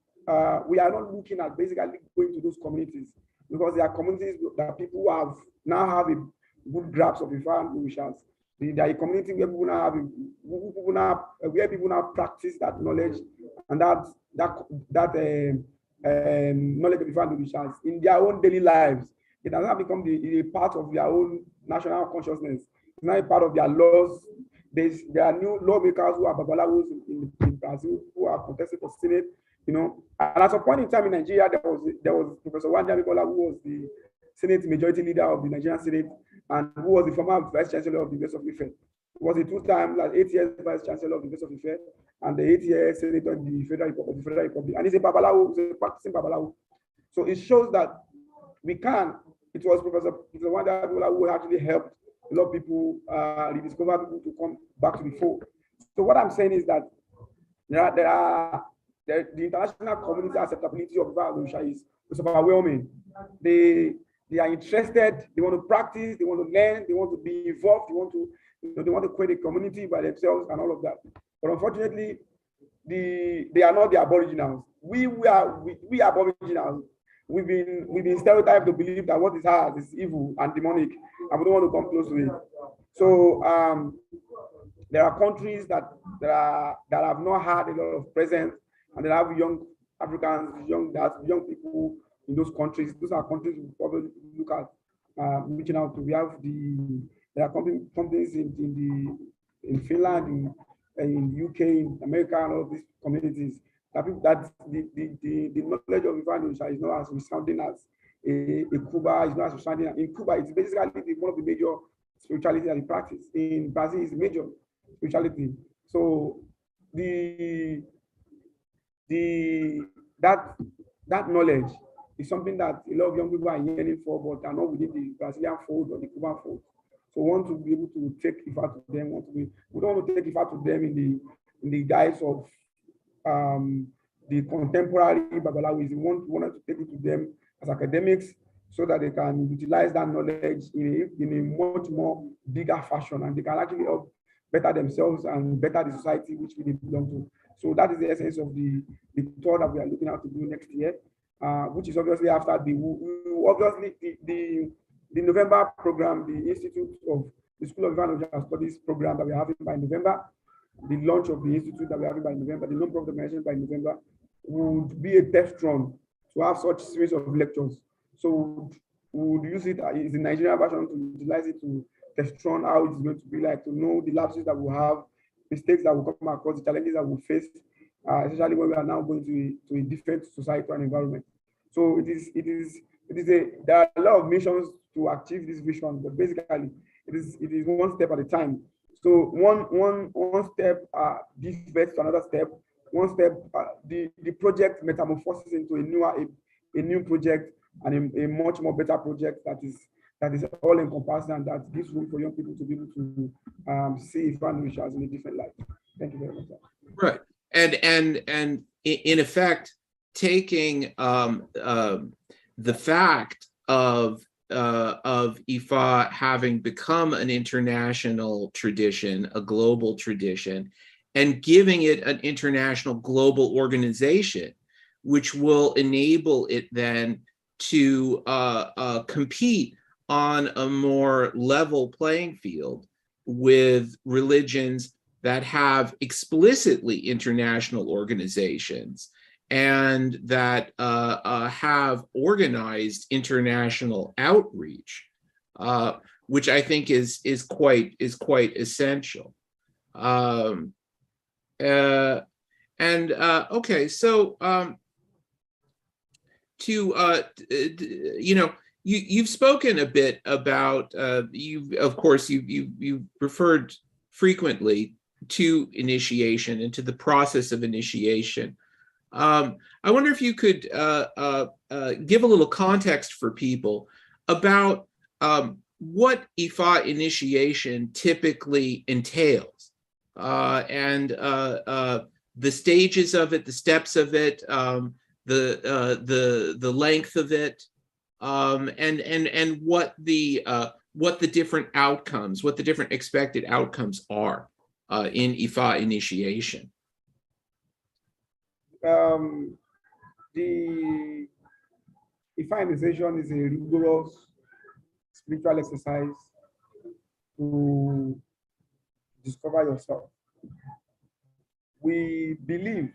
we are not looking at basically going to those communities, because there are communities that people now have a good grasp of Ifa and Orishas. There are a community where people now practice that knowledge and that knowledge of Ifa and Orishas in their own daily lives. It has not become a part of their own national consciousness. It's not a part of their laws. There are new lawmakers who are babalawos in Brazil who are contested for Senate, you know. And at some point in time in Nigeria, there was Professor Wanja Bibola, who was the Senate majority leader of the Nigerian Senate, and who was the former Vice Chancellor of the University of Ife. He was a two-time, like 8 years Vice Chancellor of the University of Ife, and the 8-year Senator of the Federal Republic. And he's a babalawo, he's a practicing babalawo. So it shows that we can. It was Professor Wanja Bibola who actually helped a lot of people rediscover people to come back to the fold. So what I'm saying is that the international community acceptability of Ifa is overwhelming. They are interested, they want to practice, they want to learn, they want to be involved, they want to create a community by themselves and all of that. But unfortunately, they are not the aboriginals. We are aboriginals. We've been stereotyped to believe that what is ours is evil and demonic, and we don't want to come close to it. So there are countries that have not had a lot of presence, and they have young Africans, young people in those countries. Those are countries we probably look at reaching out to. There are companies in Finland, in UK, in America, and all these communities. That the knowledge of Ifa and Orishas is not as resounding as a Cuba, is not as resounding. In Cuba, it's basically one of the major spirituality that we practice. In Brazil, it's major spirituality. So that knowledge is something that a lot of young people are yearning for, but are not within the Brazilian fold or the Cuban fold. So we want to be able to take Ifa to them. We don't want to take Ifa to them in the guise of the contemporary Babalawis. We wanted to take it to them as academics so that they can utilize that knowledge in a much more bigger fashion, and they can actually help better themselves and better the society which we belong to. So that is the essence of the tour that we are looking at to do next year, which is obviously after the November program, the Institute of the School of Ifa Studies program that we are having by November. The launch of the institute that we're having by November, the non-profit organization by November, would be a test run to have such series of lectures. So we would use it is the Nigerian version to utilize it to test run how it's going to be like, to know the lapses that we have, mistakes that will come across, the challenges that we face, especially when we are now going to a different society and environment. So there are a lot of missions to achieve this vision, but basically it is one step at a time. So one step gives birth to another step. One step, the project metamorphoses into a new project and a much more better project that is all encompassing and that gives room for young people to be able to see Ifa Initiation as in a different light. Thank you very much. Right, and in effect, taking the fact of Ifa having become an international tradition, a global tradition, and giving it an international global organization, which will enable it then to compete on a more level playing field with religions that have explicitly international organizations and that have organized international outreach, which I think is quite essential. Okay, so you've spoken a bit about you've referred frequently to initiation and to the process of initiation. I wonder if you could give a little context for people about what Ifa initiation typically entails, and the stages of it, the steps of it, the length of it, and what the different outcomes, what the different expected outcomes are in Ifa initiation. The Ifa initiation is a rigorous spiritual exercise to discover yourself. We believe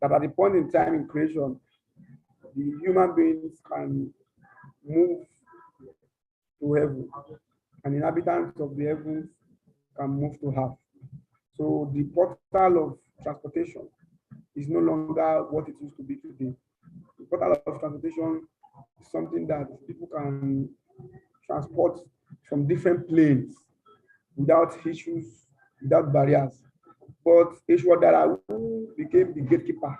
that at the point in time in creation, the human beings can move to heaven, and inhabitants of the heavens can move to earth. So the portal of transportation is no longer what it used to be today. The portal of transportation is something that people can transport from different planes without issues, without barriers. But Ishwadara, who became the gatekeeper,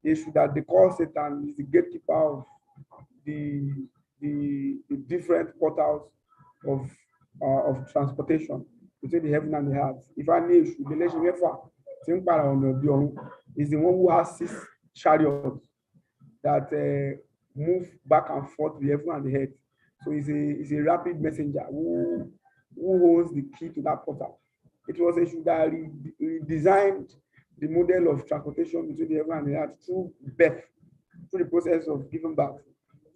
Ishu that they call Satan, is the gatekeeper of the different portals of transportation between the heaven and the earth. If I knew the relation is the one who has 6 chariots that move back and forth the heaven and the earth. So he's a rapid messenger who holds the key to that portal. It was Ishu that redesigned the model of transportation between the heaven and the earth through birth, through the process of giving birth.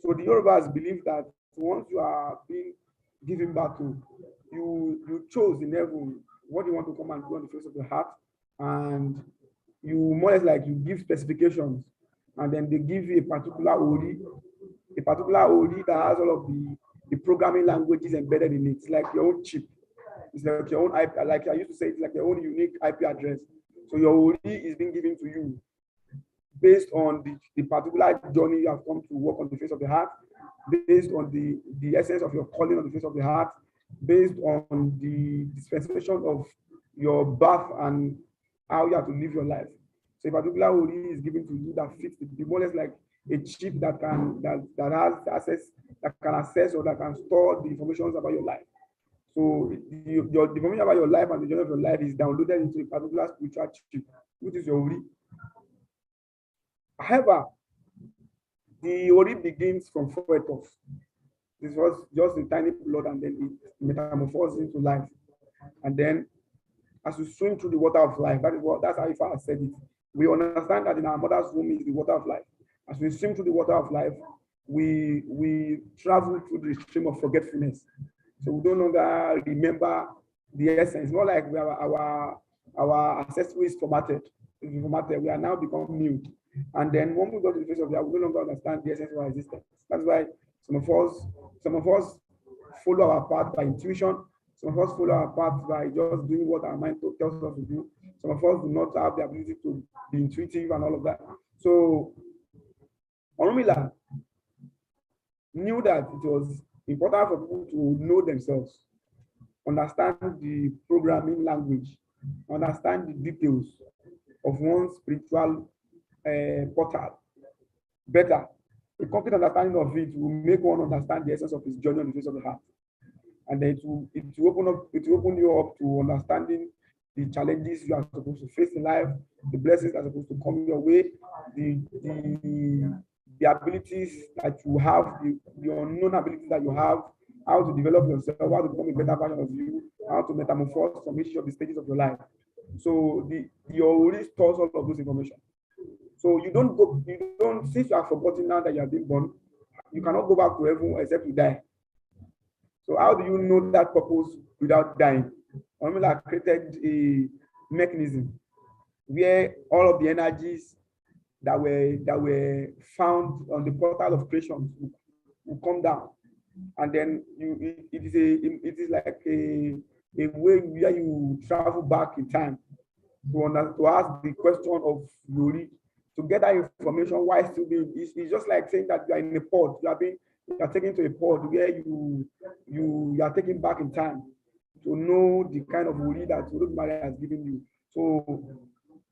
So the Yorubas believe that once you are being given birth to, you chose in heaven what you want to come and do on the face of the heart, and you more or less like you give specifications, and then they give you a particular Ori that has all of the programming languages embedded in it. It's like your own chip. It's like your own IP, like I used to say, it's like your own unique IP address. So your Ori is being given to you based on the particular journey you have come to work on the face of the heart, based on the essence of your calling on the face of the heart, based on the dispensation of your birth and how you have to live your life. So a particular Ori is given to you that fits the more or less like a chip that has access, that can access or that can store the information about your life. So the information about your life and the journey of your life is downloaded into a particular spiritual chip, which is your Ori. However, the Ori begins from fetus. This was just a tiny blood, and then it metamorphoses into life. And then, as you swim through the water of life, that's how Ifa has said it. We understand that in our mother's womb is the water of life. As we swim through the water of life, we travel through the stream of forgetfulness. So we no longer remember the essence. It's not like our ancestry is formatted. We are now become new. And then when we go to the face of the earth, we no longer understand the essence of our existence. That's why some of us follow our path by intuition. Some of us follow our path by just doing what our mind tells us to do. Some of us do not have the ability to be intuitive and all of that. So Orunmila knew that it was important for people to know themselves, understand the programming language, understand the details of one's spiritual portal better. A complete understanding of it will make one understand the essence of his journey on the face of the heart. And then it will open you up to understanding the challenges you are supposed to face in life, the blessings that are supposed to come your way, the abilities that you have, the unknown abilities that you have, how to develop yourself, how to become a better version of you, how to metamorphose from each of the stages of your life. So your already stores all of those information. So since you are forgotten now that you have been born, you cannot go back to heaven except you die. So how do you know that purpose without dying? Orunmila created a mechanism where all of the energies that were found on the portal of creation will come down, and then it is like a way where you travel back in time to ask the question of Yori, to get that information while still being. It's just like saying that you are in a pod. You are taken to a pod where you are taken back in time to know the kind of Yori that Olodumare has given you. So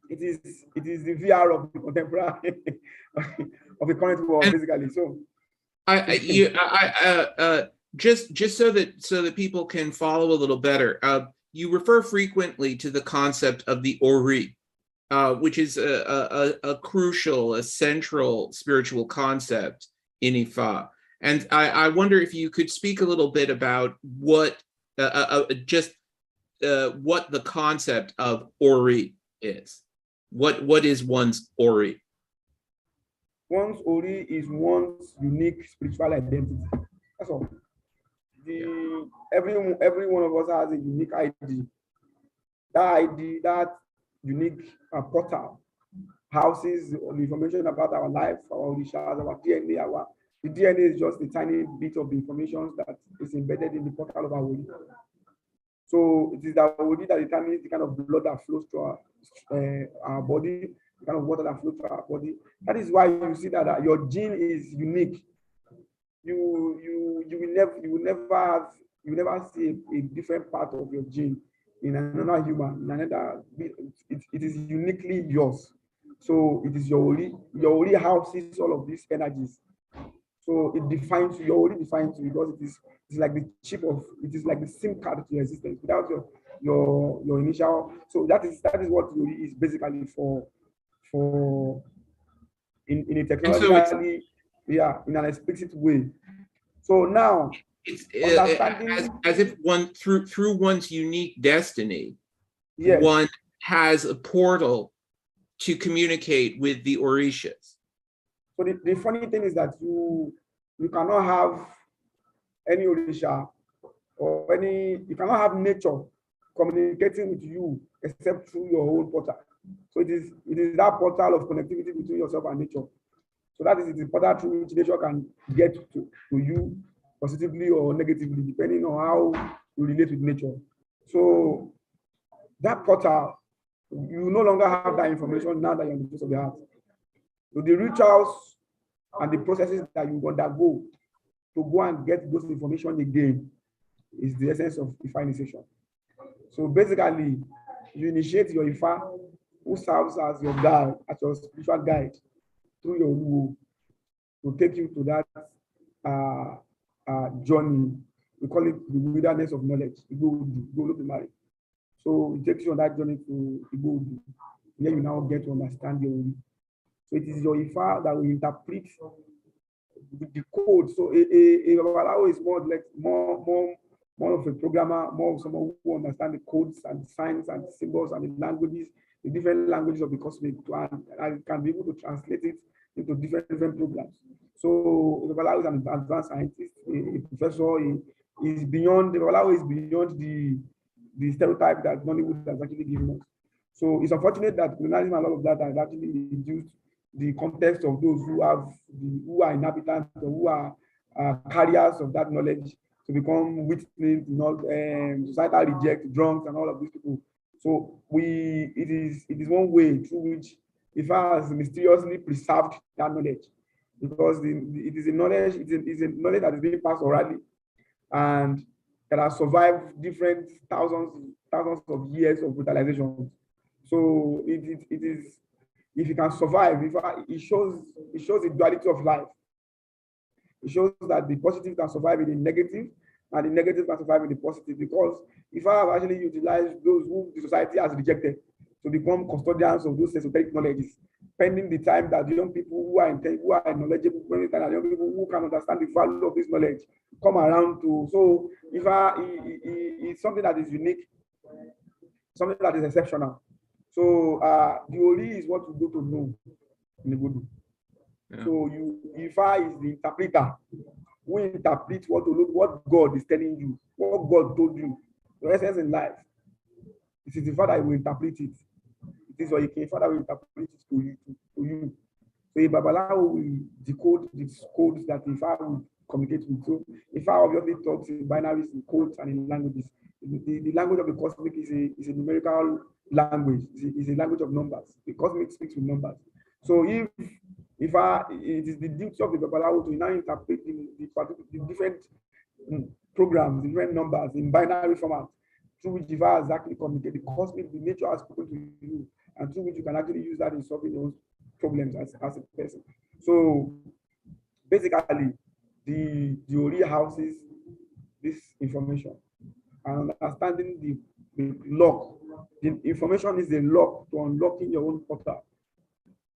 it is the VR of the contemporary of the current world, basically. So just so that people can follow a little better, you refer frequently to the concept of the Ori, which is a crucial, a central spiritual concept in Ifa. And I wonder if you could speak a little bit about what the concept of Ori is. What is one's Ori? One's Ori is one's unique spiritual identity. That's all. Every one of us has a unique ID. That unique portal houses the information about our life, our orishas, our DNA. The DNA is just a tiny bit of the information that is embedded in the portal of our Ori. So it is our Ori that determines the kind of blood that flows through our body, the kind of water that flows through our body. That is why you see that your gene is unique. You will never see a different part of your gene in another human. It is uniquely yours. So it is your Ori. Your Ori houses all of these energies. So it defines you. Your Ori defines you because it's like the chip of, it is like the SIM card to your existence. Without your initial. So that is what Ori is basically for in a technologically, in an explicit way. So now it's as if one through one's unique destiny, yes, one has a portal to communicate with the Orishas. So the funny thing is that you cannot have any Orisha or you cannot have nature communicating with you except through your own portal. So it is that portal of connectivity between yourself and nature. So that is the portal through which nature can get to you positively or negatively, depending on how you relate with nature. So that portal, you no longer have that information now that you're on the face of the heart. So the rituals and the processes that you undergo to go and get those information again is the essence of Ifa initiation. So basically, you initiate your Ifa, who serves as your guide, as your spiritual guide, through your Uru, to take you to that journey. We call it the wilderness of knowledge. So it takes you on that journey to Igbo, where you now get to understand your Uru. So it is your Ifa that will interpret the code. So a Babalawo is more of a programmer, more of someone who understands the codes and signs and symbols and the languages, the different languages of the cosmic, and can be able to translate it into different programs. So the Babalawo is an advanced scientist, a professor. The Babalawo is beyond the stereotype that Nollywood has actually given us. So it's unfortunate that colonialism and all of that has actually reduced the context of those who are inhabitants or who are carriers of that knowledge to become witness, societal reject, drunks, and all of these people. So it is one way through which Ifa has mysteriously preserved that knowledge, because it is a knowledge that is being passed orally, and that has survived different thousands of years of brutalization. So it is, if you can survive, it shows the duality of life. It shows that the positive can survive in the negative, and the negative can survive in the positive, because if I have actually utilized those whom the society has rejected to become custodians of those esoteric knowledges, pending the time that the young people who are knowledgeable, pending the time that young people who can understand the value of this knowledge come around to. So it's something that is unique, something that is exceptional. So the Ori is what you go to know in the Voodoo. Yeah. So Ifa is the interpreter. We interpret what God is telling you, what God told you, your essence in life. It is the Father that will interpret it. It is your Father will interpret it to you. So Babalawo will decode these codes that Ifa will communicate with. So Ifa obviously talks in binaries, in codes, and in languages. The language of the cosmic is a numerical language. It's a language of numbers. The cosmic speaks with numbers. So it is the duty of the Babalawo to now interpret the different programs, the different numbers in binary format, through which Ifa has actually communicated the cosmic, the nature has spoken to you, and through which you can actually use that in solving your own problems as a person. So basically, the Ori houses this information, and understanding the lock. The information is the lock to unlocking your own portal.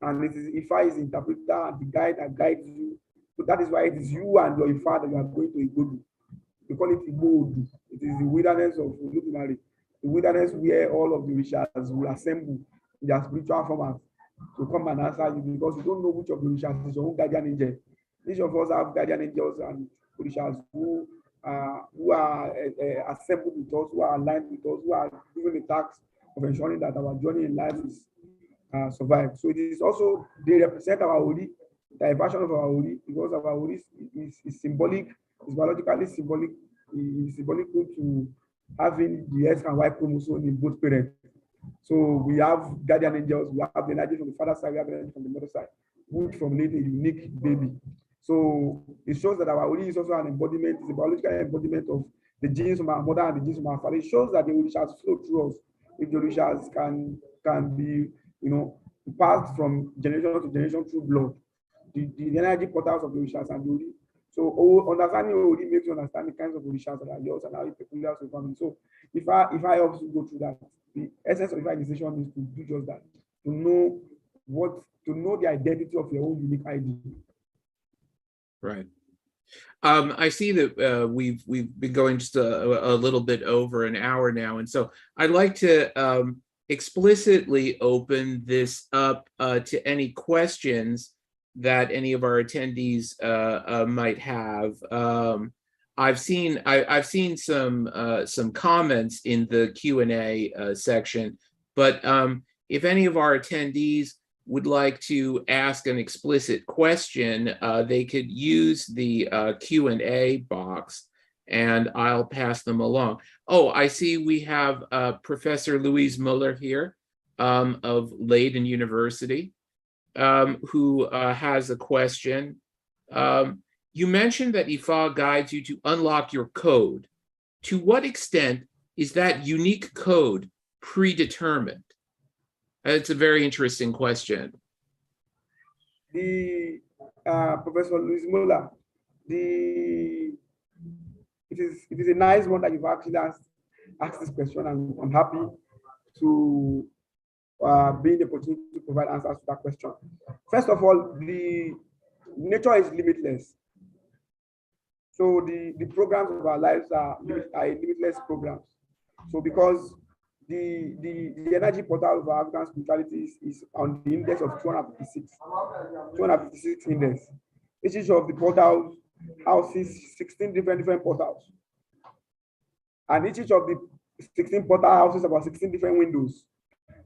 And it is Ifa is the interpreter and the guide that guides you. So that is why it is you and your Ifa that you are going to Igodu. We call it Igodu. It is the wilderness of Olodumare, the wilderness where all of the Orishas will assemble in their spiritual format to come and answer you, because you don't know which of the Orishas is your own guardian angel. Each of us have guardian angels and Orishas who are assembled with us, who are aligned with us, who are doing the task of ensuring that our journey in life is survive. So it is also, they represent our Ori, the version of our Ori, because our Ori is symbolic, is biologically symbolic, is symbolical to having the X and Y chromosome in both parents. So we have guardian angels, we have the energy from the father side, we have the energy from the mother side, which formulate a unique baby. So it shows that our Ori is also an embodiment, is a biological embodiment of the genes from our mother and the genes from our father. It shows that the Orishas flow through us. If the Orishas can be, passed from generation to generation through blood, the energy portals of the Orishas and the Ori. So understanding Ori makes you understand the kinds of Orishas that are yours and how it peculiar to family. So if I helps you go through that, the essence of Ifa Initiation is to do just that, to know the identity of your own unique ID. Right. I see that we've been going just a little bit over an hour now, and so I'd like to explicitly open this up to any questions that any of our attendees might have. I've seen some comments in the Q&A section, but if any of our attendees would like to ask an explicit question, they could use the Q&A box, and I'll pass them along. Oh, I see we have Professor Louise Muller here of Leiden University, who has a question. You mentioned that Ifa guides you to unlock your code. To what extent is that unique code predetermined? It's a very interesting question. Professor Louise Muller, it is a nice one that you've actually asked this question, and I'm happy to be in the opportunity to provide answers to that question. First of all, the nature is limitless. So the programs of our lives are limitless programs. So because the energy portal of our African spirituality is on the index of 256 index. Each of the portals houses 16 different portals. And each of the 16 portal houses about 16 different windows.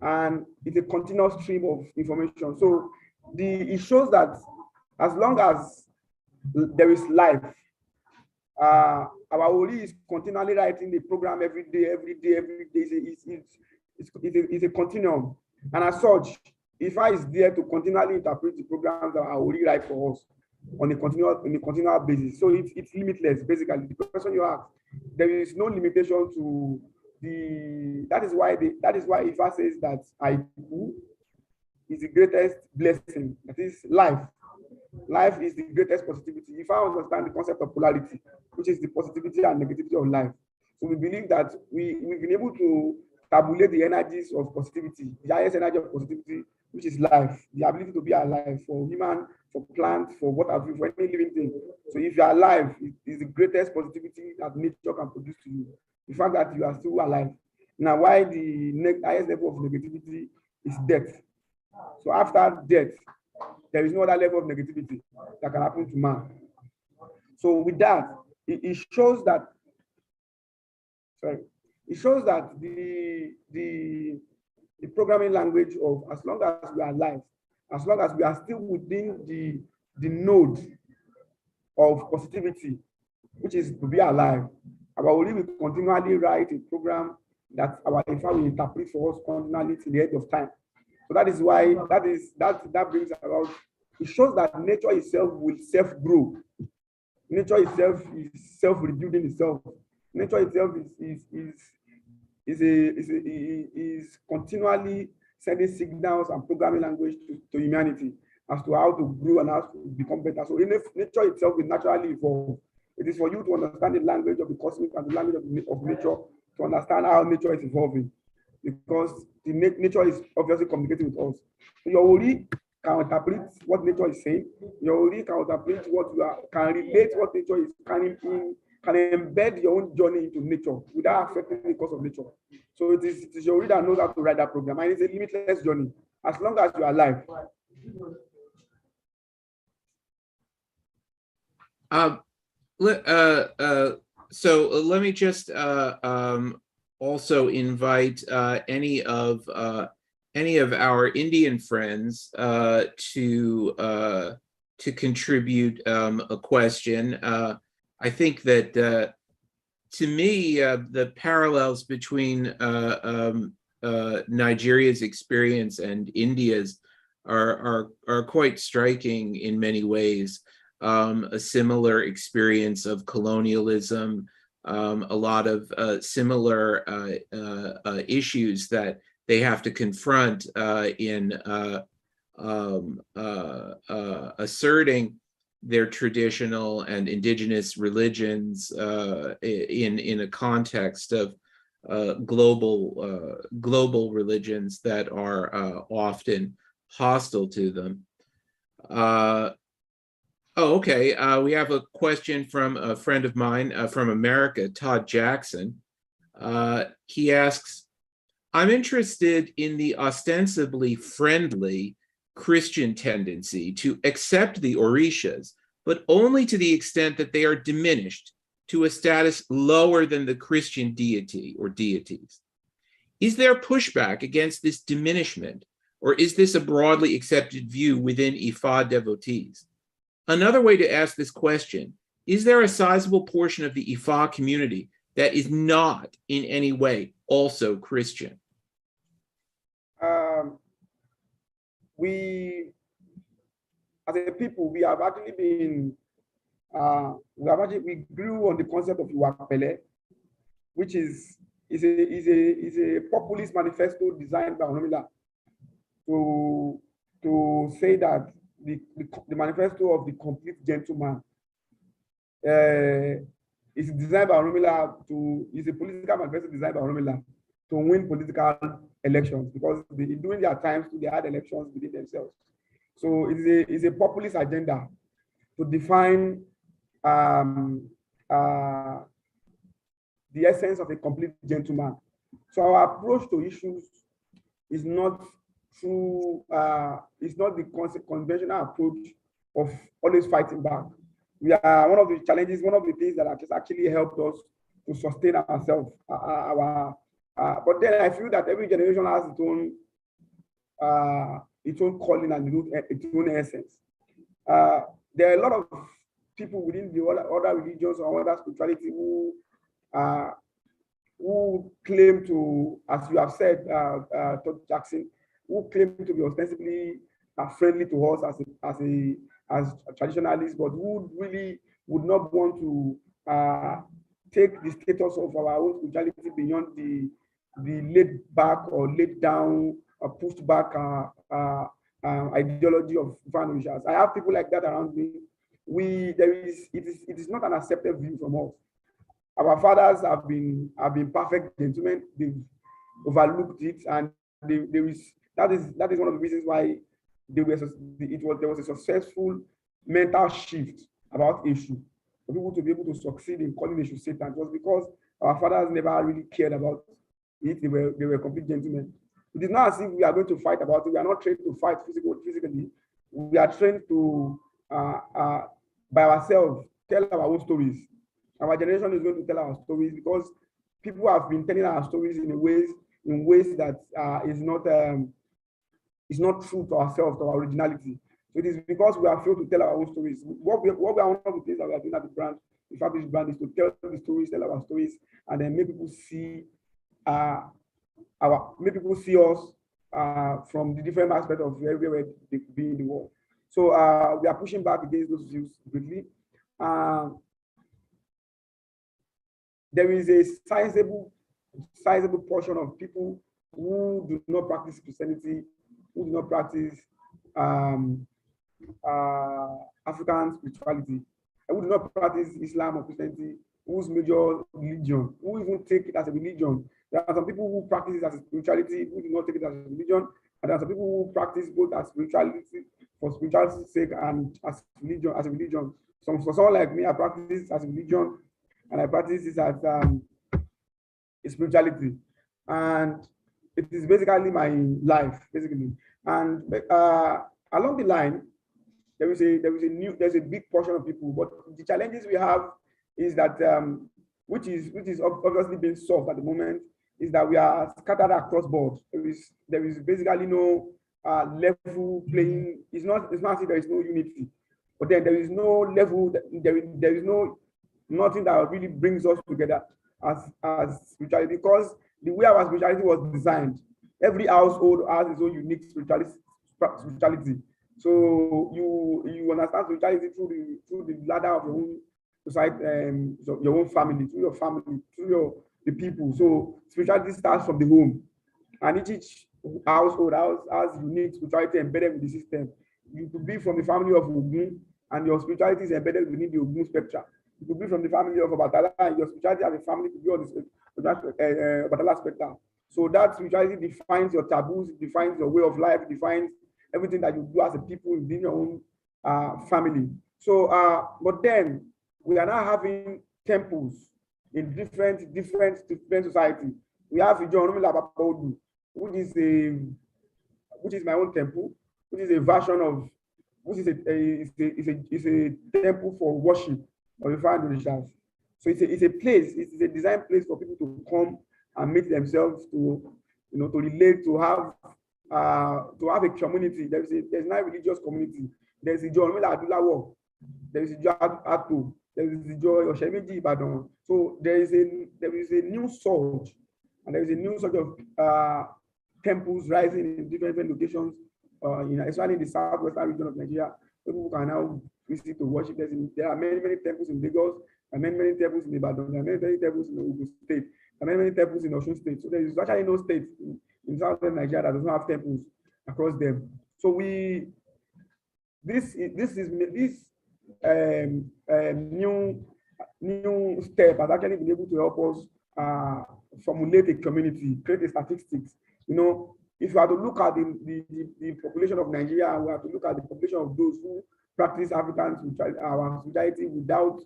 And it's a continuous stream of information. So it shows that as long as there is life, our Ori is continually writing the program every day. It's a continuum. And as such, Ifa is there to continually interpret the programs that our Ori write for us on a continual basis. So it's limitless, basically. The question you ask, there is no limitation to that is why Ifa says that Aiku is the greatest blessing. That is life. Life is the greatest positivity. If I understand the concept of polarity, which is the positivity and negativity of life. So we believe that we've been able to tabulate the energies of positivity, the highest energy of positivity, which is life, the ability to be alive for human, for plant, for what have you, for any living thing. So if you're alive, it is the greatest positivity that nature can produce to you. The fact that you are still alive. Now, why the highest level of negativity is death. So after death, there is no other level of negativity that can happen to man. So with that, it shows that the programming language of as long as we are alive, as long as we are still within the node of positivity, which is to be alive, our Ori will continually write a program that our Ifa will interpret for us continually till the end of time. So that is why that brings about, it shows that nature itself will self-grow. Nature itself is self-rebuilding itself. Nature itself is continually sending signals and programming language to humanity as to how to grow and how to become better. So nature itself will naturally evolve. It is for you to understand the language of the cosmic and the language of nature to understand how nature is evolving, because the nature is obviously communicating with us. So your Ori can interpret what nature is saying. Your Ori can interpret what you are, can relate what nature is carrying in, can embed your own journey into nature without affecting the course of nature. So it is your Ori that knows how to write that program, and it's a limitless journey as long as you are alive. So let me just also invite any of our Indian friends to contribute a question. I think that to me, the parallels between Nigeria's experience and India's are quite striking in many ways. A similar experience of colonialism, a lot of similar issues that they have to confront in asserting their traditional and indigenous religions in a context of global religions that are often hostile to them. Okay. We have a question from a friend of mine from America, Todd Jackson. He asks, I'm interested in the ostensibly friendly Christian tendency to accept the Orishas, but only to the extent that they are diminished to a status lower than the Christian deity or deities. Is there pushback against this diminishment, or is this a broadly accepted view within Ifa devotees? Another way to ask this question, is there a sizable portion of the Ifa community that is not in any way also Christian? We, as a people, we have actually been, we grew on the concept of Iwapele, which is a populist manifesto designed by Onomila to say that the manifesto of the complete gentleman is designed by Onomila is a political manifesto designed by Onomila to win political elections, because during their times they had elections within themselves. So it's a populist agenda to define the essence of a complete gentleman. So our approach to issues is not through, it's not the conventional approach of always fighting back. We are one of the challenges, one of the things that has actually helped us to sustain ourselves. But then I feel that every generation has its own its own calling and its own essence. There are a lot of people within the other religions or other spirituality who claim to, as you have said, Dr. Jackson, who claim to be ostensibly friendly to us as traditionalists, but who really would not want to take the status of our own spirituality beyond the laid back or laid down or pushed back ideology of Ifa. I have people like that around me. It is not an accepted view from us. Our fathers have been perfect gentlemen. They've overlooked it, and that is one of the reasons why there was a successful mental shift about issue for people to be able to succeed in calling issue Satan. It was because our fathers never really cared about it. They were complete gentlemen. It is not as if we are going to fight about it. We are not trained to fight physically. We are trained to by ourselves tell our own stories. Our generation is going to tell our stories because people have been telling our stories in ways that is not true to ourselves, to our originality. So it is because we are failed to tell our own stories. What we are one of the things that we are doing at the brand, the Fabric brand, is to tell the stories, tell our stories, and then make people see us from the different aspects of everywhere they be in the world. So we are pushing back against those views greatly. There is a sizable portion of people who do not practice Christianity, who do not practice African spirituality, who do not practice Islam or Christianity, whose major religion, who even take it as a religion. There are some people who practice it as a spirituality, who do not take it as a religion, and there are some people who practice both as spirituality for spirituality's sake and as a religion. So for someone like me, I practice this as a religion, and I practice this as a spirituality, and it is basically my life, basically. And along the line, there's a big portion of people, but the challenges we have is that which is obviously being solved at the moment, is that we are scattered across board. There is basically no level playing. It's not as if there is no unity, but then there is no level. There is nothing that really brings us together as spirituality, because the way our spirituality was designed, every household has its own unique spirituality. So you understand spirituality through the ladder of your own society, your own family, through your family, through the people. So spirituality starts from the home, and each household has unique spirituality embedded with the system. You could be from the family of Ogun, and your spirituality is embedded within the Ogun spectrum. You could be from the family of Obatala, and your spirituality as a family could be on the Obatala spectrum. So that spirituality defines your taboos, it defines your way of life, it defines everything that you do as a people within your own family. So, but then we are now having temples in different society. We have Ijo, which is my own temple, which is a version of, which is a temple for worship of the Ifa Initiation. So it's a place, it's a designed place for people to come and meet themselves, to relate, to have a community. There's not a religious community. There's a joy, there is a joy Ato, there is a joy Oshemeji Ibadan. So there is a new surge, and there is a new sort of temples rising in different locations, especially in the southwestern region of Nigeria. People can now visit to worship. There are many temples in Lagos, and many temples in Ibadan, there are many temples in Ogun State, and many temples in Osun State. So there is actually no state in southern Nigeria that does not have temples across them. So this new step has actually been able to help us formulate a community, create a statistics. If you are to look at the population of Nigeria, we have to look at the population of those who practice African spirituality without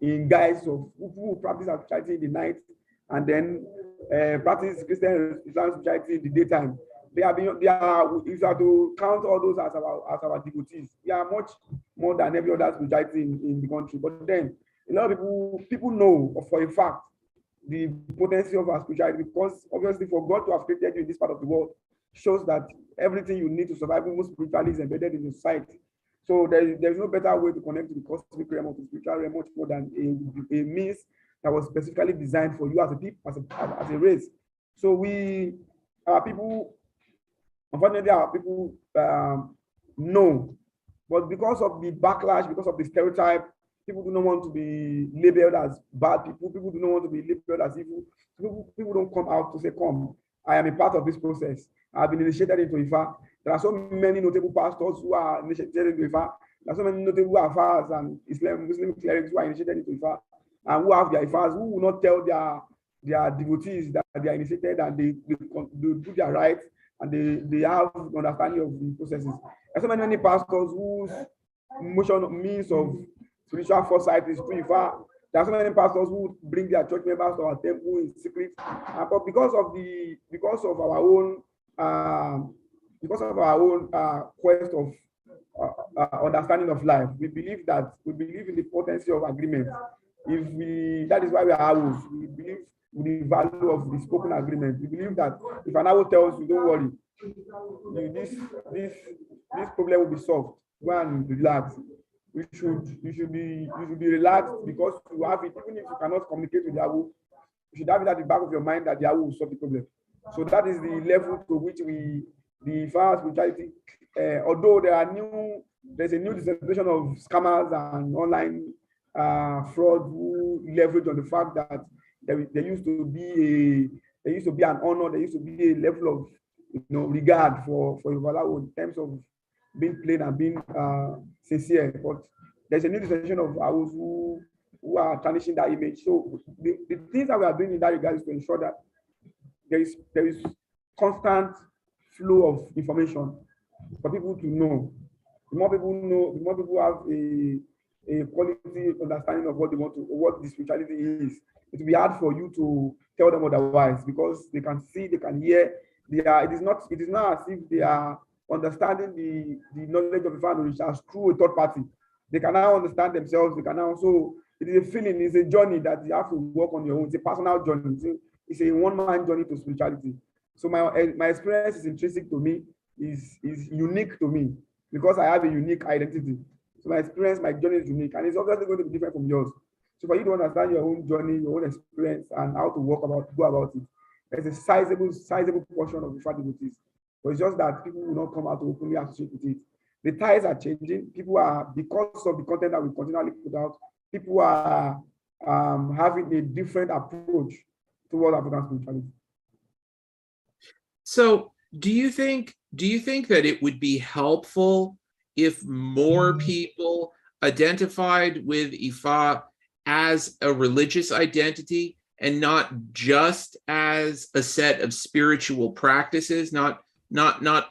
in guise of who practice spirituality in the night and then practice Christian Islam spirituality in the daytime. They are, if you are to count all those as our devotees, they are much more than every other spirituality in the country. But then a lot of people know for a fact the potency of our spirituality, because obviously for God to have created you in this part of the world, shows that everything you need to survive, even spiritually, is embedded in the society. So there's no better way to connect to the cosmic realm of the spiritual realm much more than a means that was specifically designed for you as a people, as a race. So our people, unfortunately, our people know, but because of the backlash, because of the stereotype, people do not want to be labeled as bad people. People do not want to be labeled as evil. People don't come out to say, come, I am a part of this process. I've been initiated into Ifa. There are so many notable pastors who are initiated into Ifa. There are so many notable Afars and Muslim clerics who are initiated into Ifa and who have their Ifas, who will not tell their devotees that they are initiated and they do their rights and they have understanding of the processes. There are so many pastors whose means of spiritual foresight is through Ifa. There are so many pastors who bring their church members to our temple in secret, but because of our own quest of understanding of life, we believe in the potency of agreement. That is why we are owls. We believe in the value of the spoken agreement. We believe that if an owl tells you, don't worry, this problem will be solved. Go and relax. You should be relaxed because you have it. Even if you cannot communicate with the owl, you should have it at the back of your mind that the owl will solve the problem. So that is the level to which the Ifa spirituality, although there's a new distribution of scammers and online fraud who leverage on the fact that there used to be an honor, there used to be a level of regard for Ifa in terms of being plain and being sincere. But there's a new distribution of those who are tarnishing that image. So the things that we are doing in that regard is to ensure that there is constant flow of information for people to know. The more people know, the more people have a quality understanding of what the spirituality is. It will be hard for you to tell them otherwise because they can see, they can hear. It is not as if they are understanding the knowledge of the family as through a third party. They can now understand themselves. They can now, so it is a feeling, it's a journey that you have to work on your own. It's a personal journey. It's a one-man journey to spirituality. So my experience is intrinsic to me, is unique to me because I have a unique identity. So my journey is unique, and it's obviously going to be different from yours. So for you to understand your own journey, your own experience, and how to go about it, there's a sizable portion of the devotees. But it's just that people will not come out to openly associate with it. The ties are changing. People are, because of the content that we continually put out, people are having a different approach towards African spirituality. So do you think that it would be helpful if more people identified with Ifa as a religious identity and not just as a set of spiritual practices, not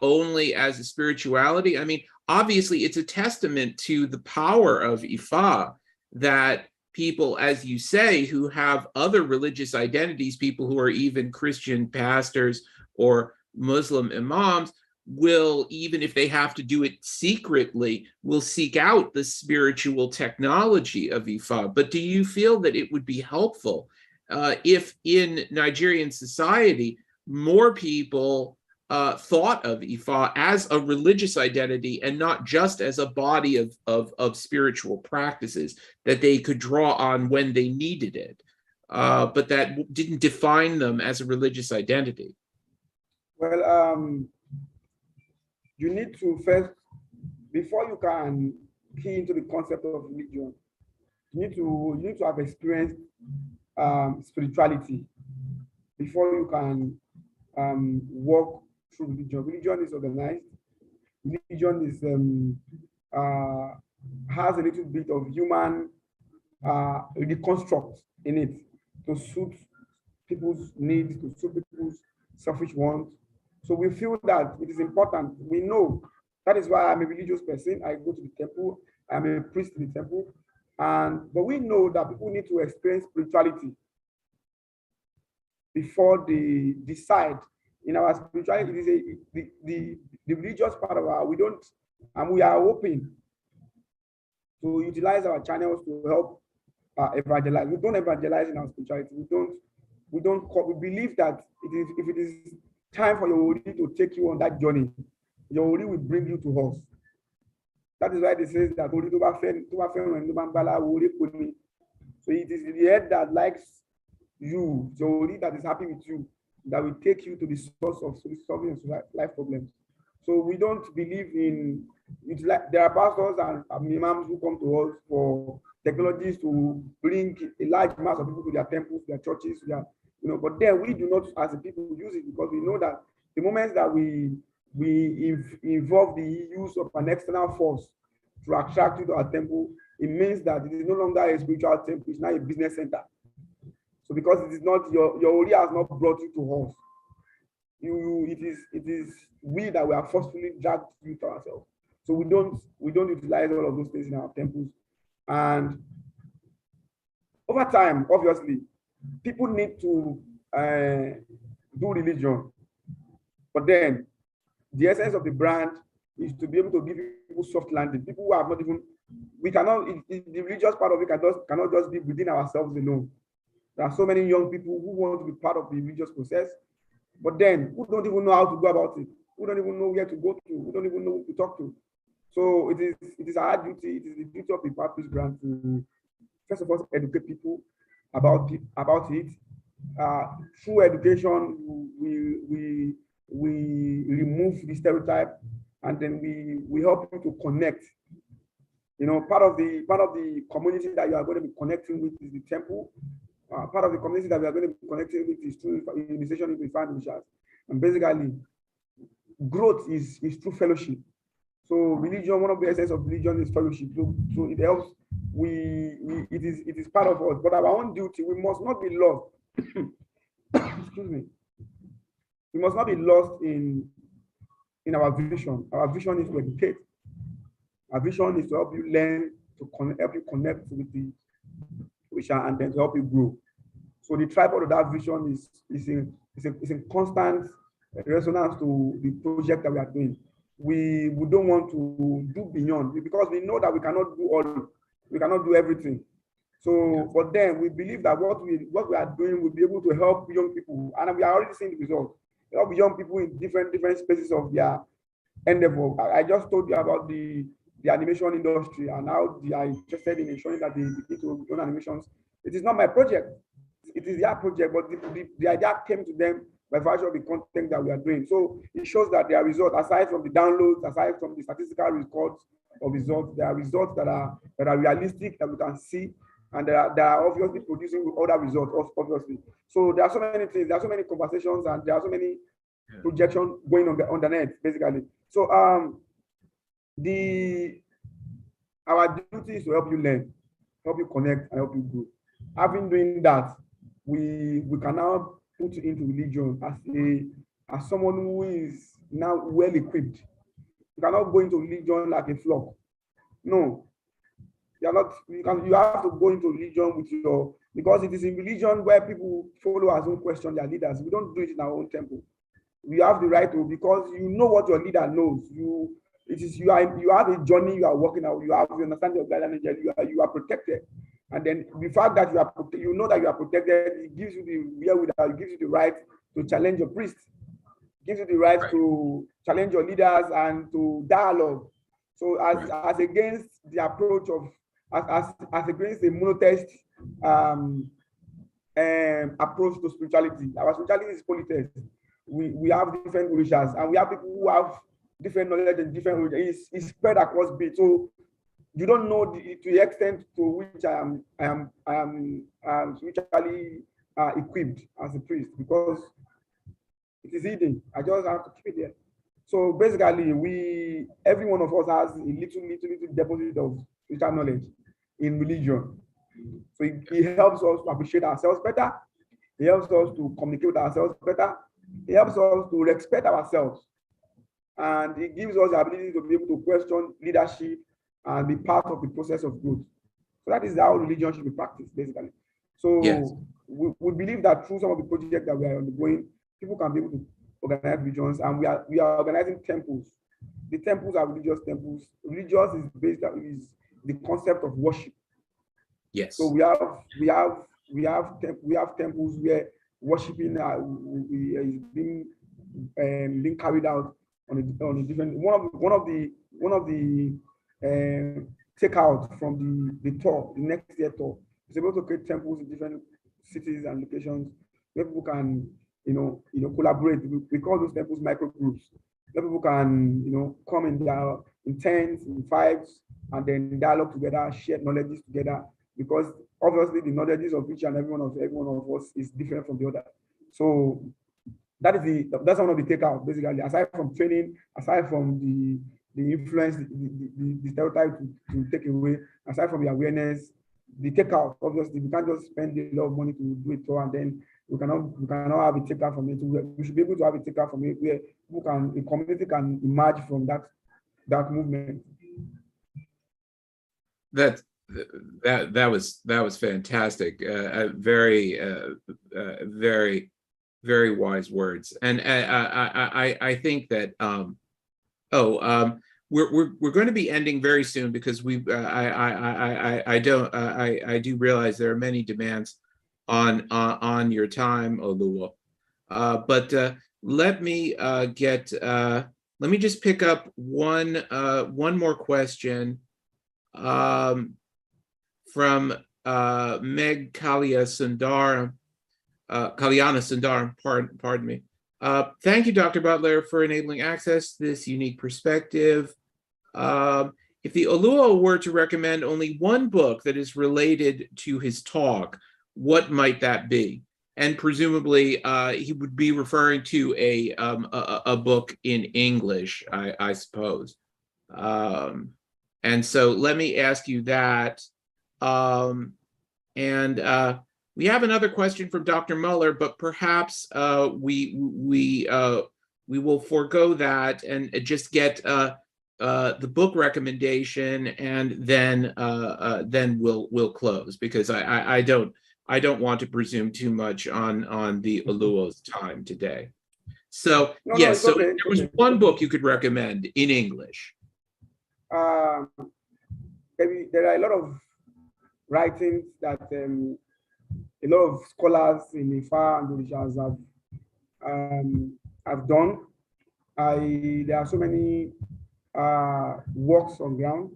only as a spirituality? I mean, obviously it's a testament to the power of Ifa that people, as you say, who have other religious identities, people who are even Christian pastors or Muslim imams, will, even if they have to do it secretly, will seek out the spiritual technology of Ifa. But do you feel that it would be helpful if in Nigerian society more people thought of Ifa as a religious identity and not just as a body of spiritual practices that they could draw on when they needed it, but that didn't define them as a religious identity? Well, you need to first, before you can key into the concept of religion, you need to have experienced spirituality before you can walk through religion. Religion is organized. Religion is has a little bit of human reconstruct in it to suit people's needs, to suit people's selfish wants. So we feel that it is important. We know that is why I'm a religious person. I go to the temple. I'm a priest in the temple, but we know that people need to experience spirituality before they decide. In our spirituality, it is the religious part of our, we are open to utilize our channels to help evangelize. We don't evangelize in our spirituality. We believe that if it is time for your Ori to take you on that journey. Your Ori will bring you to us. That is why they say that Ori to when so it is the head that likes you, the Ori that is happy with you, that will take you to the source of solving life problems. So we don't believe in it. Like there are pastors and imams who come to us for technologies to bring a large mass of people to their temples, their churches, their, but then we do not, as a people, use it because we know that the moment that we involve the use of an external force to attract you to our temple, it means that it is no longer a spiritual temple, it's now a business center. So because it is not your Ori has not brought you to us. It is we that we are forcefully dragged you to ourselves. So we don't utilize all of those things in our temples. And over time, obviously, people need to do religion. But then the essence of the brand is to be able to give people soft landing. People who have not even, we cannot, the religious part of it cannot just be within ourselves alone. There are so many young people who want to be part of the religious process, but then who don't even know how to go about it, who don't even know where to go to, who don't even know who to talk to. So it is our duty, it is the duty of the purpose brand to first of all educate people about it. Through education, we remove the stereotype, and then we help you to connect. Part of the community that you are going to be connecting with is the temple. Part of the community that we are going to be connecting with is through initiation into Ifa Initiation. And basically, growth is through fellowship. So religion, one of the essence of religion is fellowship. So it helps. It is part of us. But our own duty, we must not be lost. Excuse me. We must not be lost in our vision. Our vision is to educate. Our vision is to help you learn, help you connect with the and then to help you grow. So the tripod of that vision is in constant resonance to the project that we are doing. We don't want to do beyond because we know that we cannot do all, we cannot do everything. So, but then we believe that what we are doing will be able to help young people, and we are already seeing the results. Help young people in different spaces of their endeavor. I just told you about the animation industry and how they are interested in ensuring that they begin to own animations. It is not my project, it is their project, but the idea came to them by virtue of the content that we are doing. So it shows that there are results, aside from the downloads, aside from the statistical records of results, there are results that are realistic, that we can see, and that are obviously producing other results, obviously. So there are so many things, there are so many conversations, and there are so many projections going on the net, basically. So our duty is to help you learn, help you connect, and help you grow. Having doing that, we can now put you into religion as someone who is now well equipped. You cannot go into religion like a flock. No, you are not. You have to go into religion with because it is in religion where people followers don't question their leaders. We don't do it in our own temple. We have the right to, because you know what your leader knows. You have a journey you are working out. You understand your guidance. You are protected, and then the fact that you know that you are protected, it gives you it gives you the right to challenge your priest. It gives you the right to challenge your leaders and to dialogue. So as against the approach of as against the monotheist approach to spirituality. Our spirituality is polytheist. We have different religions, and we have people who have different knowledge and different religions. It's spread across bit. So you don't know to the extent to which I am spiritually equipped as a priest, because it is hidden. I just have to keep it there. So basically, every one of us has a little deposit of spiritual knowledge in religion. So it helps us to appreciate ourselves better. It helps us to communicate with ourselves better. It helps us to respect ourselves. And it gives us the ability to be able to question leadership and be part of the process of growth. So that is how religion should be practiced, basically. So yes, we believe that through some of the projects that we are undergoing, people can be able to organize religions, and we are organizing temples. The temples are religious temples. Religious is based on the concept of worship. Yes. So we have temples where worshiping is being being carried out on a different one of the takeout from the tour, the next year tour, is able to create temples in different cities and locations where people can collaborate. We call those temples micro groups. Where people can come in their in tens, in fives, and then dialogue together, share knowledges together, because obviously the knowledges of each and every one of us is different from the other. So that's one of the takeout, basically, aside from training, aside from the influence, the stereotype to take away, aside from the awareness, the takeout, obviously, we can't just spend a lot of money to do it all, and then we cannot have a takeout from it. We should be able to have a takeout from it where a community can emerge from that movement. That was fantastic. Very very wise words. And I think that we're going to be ending very soon, because I do realize there are many demands on your time, Oluwa. But let me just pick up one more question from Meg Kalyana Sundaram, pardon me. Thank you, Dr. Butler, for enabling access to this unique perspective. If the Oluwa were to recommend only one book that is related to his talk, what might that be? And presumably, he would be referring to a book in English, I suppose. And so let me ask you that. We have another question from Dr. Muller, but perhaps we will forego that and just get the book recommendation, and then we'll close, because I don't want to presume too much on the Oluwa's time today. So yes, so there was one book you could recommend in English. There are a lot of writings that a lot of scholars in Ifa and Orishas have done. There are so many works on ground,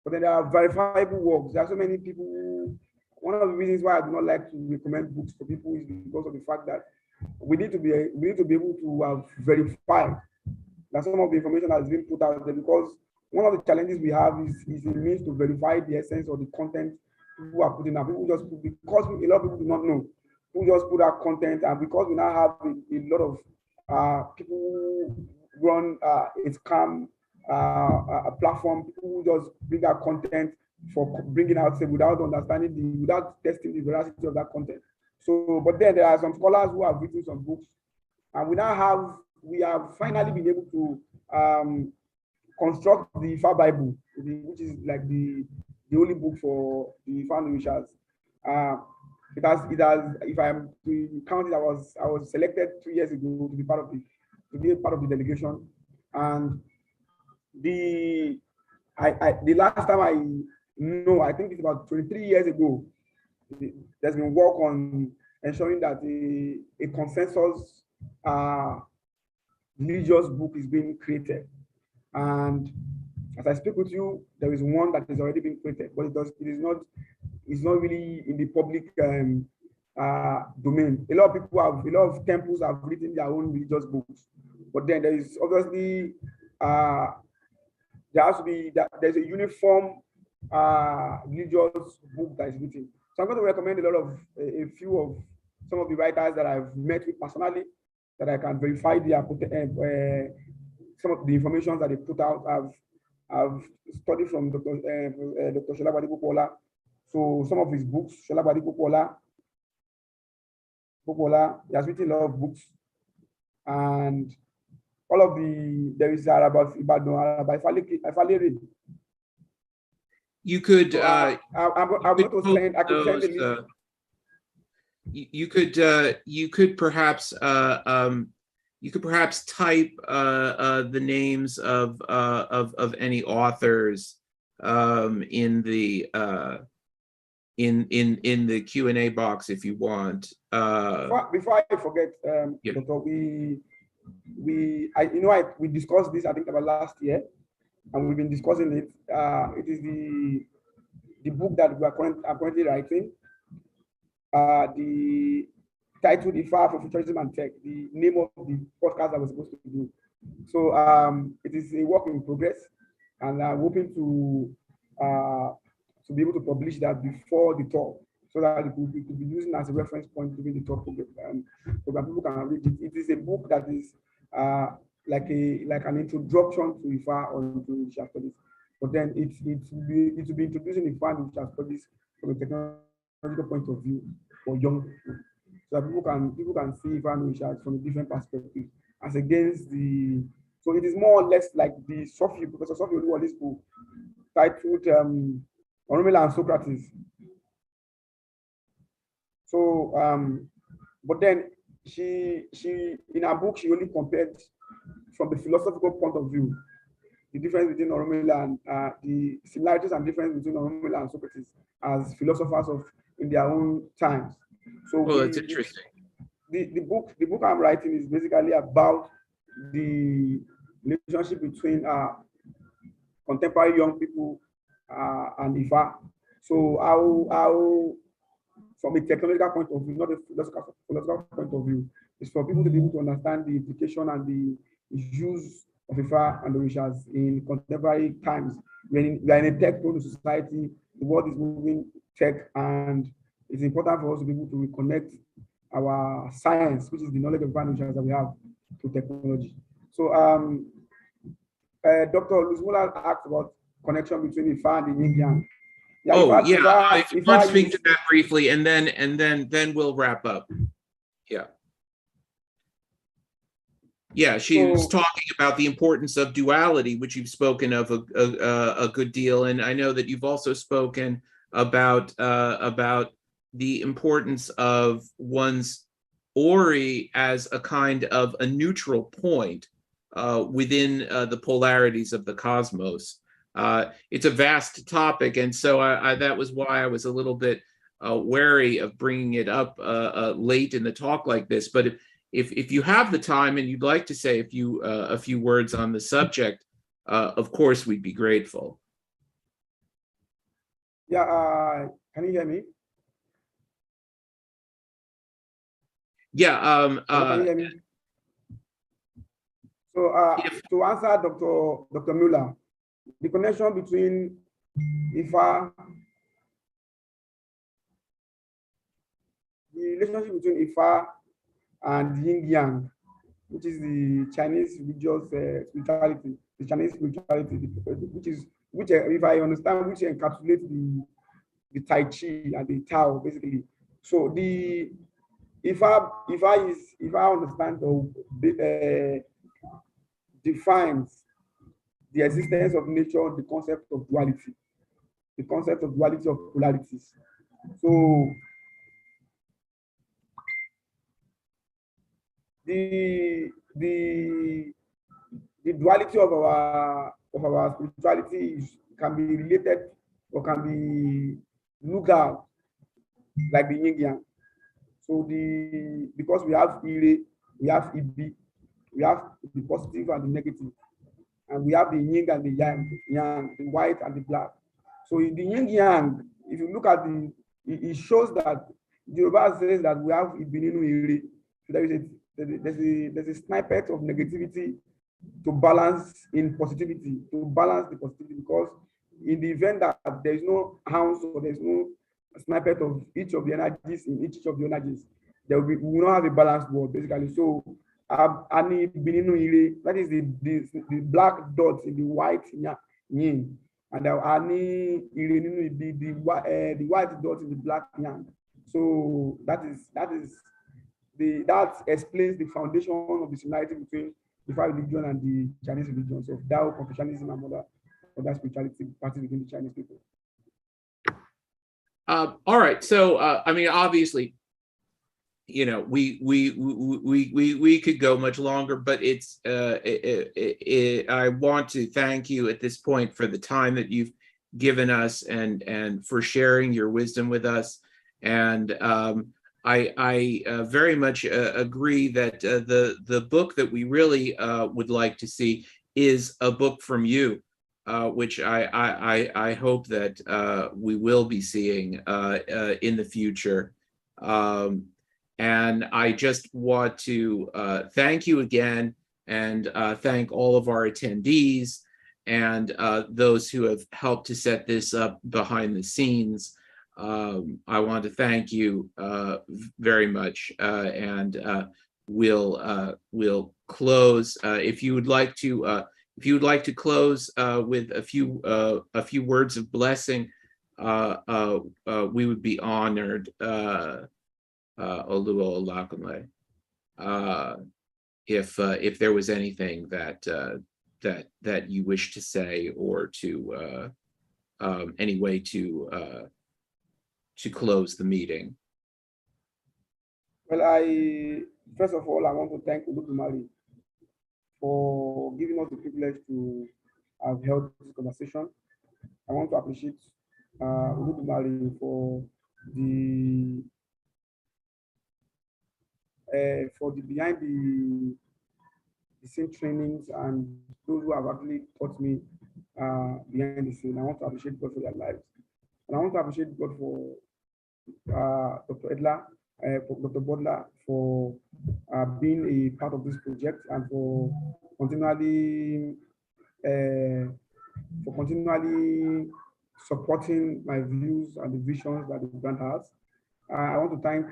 but then there are verifiable works. There are so many people. One of the reasons why I do not like to recommend books for people is because of the fact that we need to be able to have verified that some of the information has been put out there, because one of the challenges we have is the means to verify the essence or the content people are putting out. People just put, because a lot of people do not know, people just put out content, and because we now have a lot of people who run a scam a platform, people who just bring out content for bringing out, say, without testing the veracity of that content. So, but then there are some scholars who have written some books, and we have finally been able to construct the Fifa Bible, which is like the only book for the Ifa Initiation. It has, if I'm to count it, I was selected 3 years ago to be part of the delegation. And the last time I think it's about 23 years ago, there's been work on ensuring that a consensus religious book is being created. And as I speak with you, there is one that has already been created, but it's not really in the public domain. A lot of temples have written their own religious books, but then there is obviously there's a uniform religious book that is written. So I'm going to recommend a few of some of the writers that I've met with personally, that I can verify some of the information that they put out. I've studied from Dr. Shola Popola. So some of his books, Shola Popola, he has written a lot of books, and there is about Ifa. You could. I'm going to send. I could send the list. You could perhaps type the names of any authors in the Q&A box if you want. Before I forget, yeah. Doctor, we discussed this, I think, about last year, and we've been discussing it. It is the book that I'm currently writing. The titled Ifa for Futurism and Tech, the name of the podcast I was supposed to do. So it is a work in progress, and I'm hoping to be able to publish that before the talk, so that it could be used as a reference point during the talk program, so that people can read it. It is a book that is like an introduction to Ifa or to Indigenous studies, but then it will be introducing Ifa and Indigenous studies from a technological point of view for young people, so that people can see Ifa and Indigenous from a different perspective, as against the. So it is more or less like the Sophie, Professor Sophie Oluwole's book titled Oromila and Socrates. So, but then she in her book, she only compared from the philosophical point of view the difference between Oromila and the similarities and difference between Oromila and Socrates as philosophers in their own times. So, that's interesting. The book I'm writing is basically about the relationship between contemporary young people and Ifa. So how from a technological point of view, not a philosophical point of view, is for people to be able to understand the implication and the use of Ifa and Orishas in contemporary times. We are in a tech-driven society, the world is moving tech, and it's important for us to be able to reconnect our science, which is the knowledge of Orishas that we have, to technology. So Dr. Luzmula asked about connection between Ifa and the Yin. Yeah, if you want to speak to that briefly, and then we'll wrap up. Yeah, she was talking about the importance of duality, which you've spoken of a good deal, and I know that you've also spoken about the importance of one's Ori as a kind of a neutral point within the polarities of the cosmos. It's a vast topic, and so that was why I was a little bit wary of bringing it up late in the talk like this. But if you have the time and you'd like to say a few words on the subject, of course we'd be grateful. Yeah, can you hear me? Yeah. Can you hear me? So to answer Dr. Muller, the connection between Ifa, the relationship between Ifa and Yin Yang, which is the Chinese religious spirituality, the Chinese spirituality, which if I understand, which encapsulates the Tai Chi and the Tao, basically. So if I understand or defines the existence of nature, the concept of duality of polarities. So the duality of our spirituality can be related or can be looked at like the yin yang. So because we have Ire, we have Ibi, we have the positive and the negative, and we have the yin and the yang, the white and the black. So in the yin yang, if you look at it shows that Yoruba says that we have Ibininu Ire. So there's a snippet of negativity to balance in positivity, to balance the positivity, because in the event that there is no ounce or there's no snippet of each of the energies in each of the energies, we will not have a balanced world, basically. So Ani Bininu Ire, that is the black dots in the white yin, and Ani Ire the white dots in the black yang. So that explains the foundation of the similarity between the Fifa religion and the Chinese religions of Tao, Confucianism, and other spirituality practices within the Chinese people. All right. So, I mean, obviously, you know, we could go much longer, but I want to thank you at this point for the time that you've given us and for sharing your wisdom with us. And I very much agree that the book that we really would like to see is a book from you, which I hope that we will be seeing in the future. And I just want to thank you again, and thank all of our attendees and those who have helped to set this up behind the scenes. I want to thank you very much, and we'll close. If you would like to close with a few words of blessing, we would be honored. Oluwa Olakunle, if there was anything that you wish to say, or to any way to close the meeting. Well, first of all, I want to thank Oludumare for giving us the privilege to have held this conversation. I want to appreciate Oludumare for the behind the scene trainings, and those who have actually taught me behind the scene. I want to appreciate God for their lives. And I want to appreciate God for Dr. Edla, for Dr. Bodler, for being a part of this project, and for continually supporting my views and the visions that the brand has. I want to thank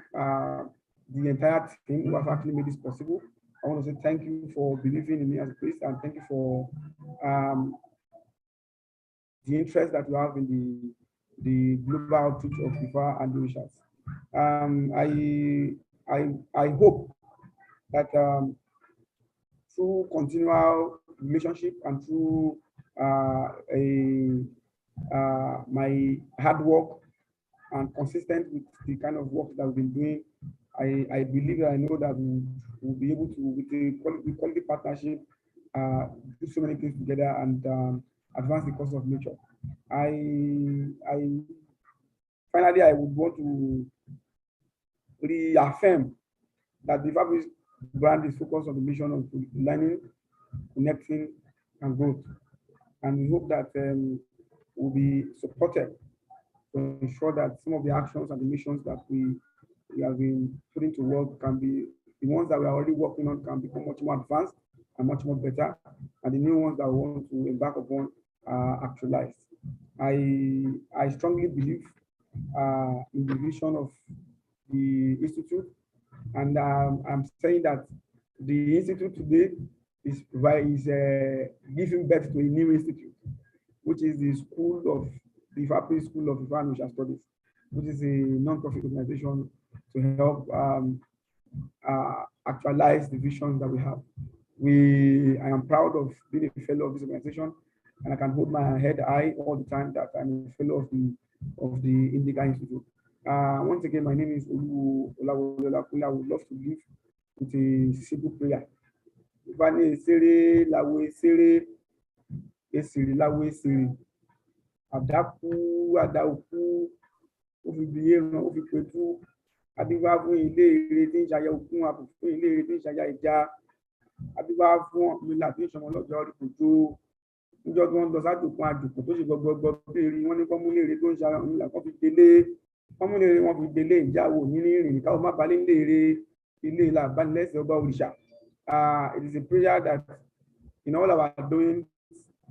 the entire team who has actually made this possible. I want to say thank you for believing in me as a priest, and thank you for the interest that you have in the global outreach of Fifa and Mauritius. I hope that through continual relationship and through my hard work and consistent with the kind of work that we've been doing, I believe, I know that we'll be able to, with the quality partnership, do so many things together and advance the cause of nature. Finally, I would want to reaffirm that the Fifa brand is focused on the mission of learning, connecting, and growth. And we hope that will be supported to ensure that some of the actions and the missions that we have been putting to work can be, the ones that we are already working on can become much more advanced and much more better, and the new ones that we want to embark upon are actualized. I strongly believe in the vision of the Institute, and I'm saying that the Institute today is giving birth to a new institute, which is the School of the Fifa School of Ifa Initiation Studies, which is a non-profit organization to help actualize the visions that we have. I am proud of being a fellow of this organization, and I can hold my head high all the time that I'm a fellow of the INDICA Institute. Once again, my name is Oluwa Olakunle. I would love to leave with a simple prayer. Adaku, Adauku, Ofibiyeran, Ofipetu, Adiba fún ilé ire tí ń ṣayẹ òkun, àbùkù ilé ire tí ń ṣayẹ ìjà, Adiba fún ọ̀mìnira tí ń ṣọmọ lọ́jọ́ orí kòtò, níjọ́ tí wọ́n lọ sájòkun àjòkò tó ṣe gbọgbọgbọ bí eri, wọ́n ní kọ́múlére tó ń ṣe ọ̀mìnira kan fi délé, kọ́múlére wọn fi délé ìjáwó nínú ìrìn káwọn má balẹ̀ ilé ire, ilé ìlà àbánilẹ́sẹ̀ ọba òrìṣà. It is a prayer that in all our doing,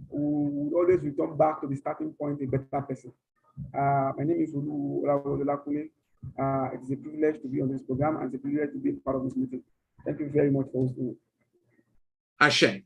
we will always return back to the starting point a better person. My name is Oluwa Olakunle. It is a privilege to be on this program, and it's a privilege to be part of this meeting. Thank you very much for hosting me. Ashe.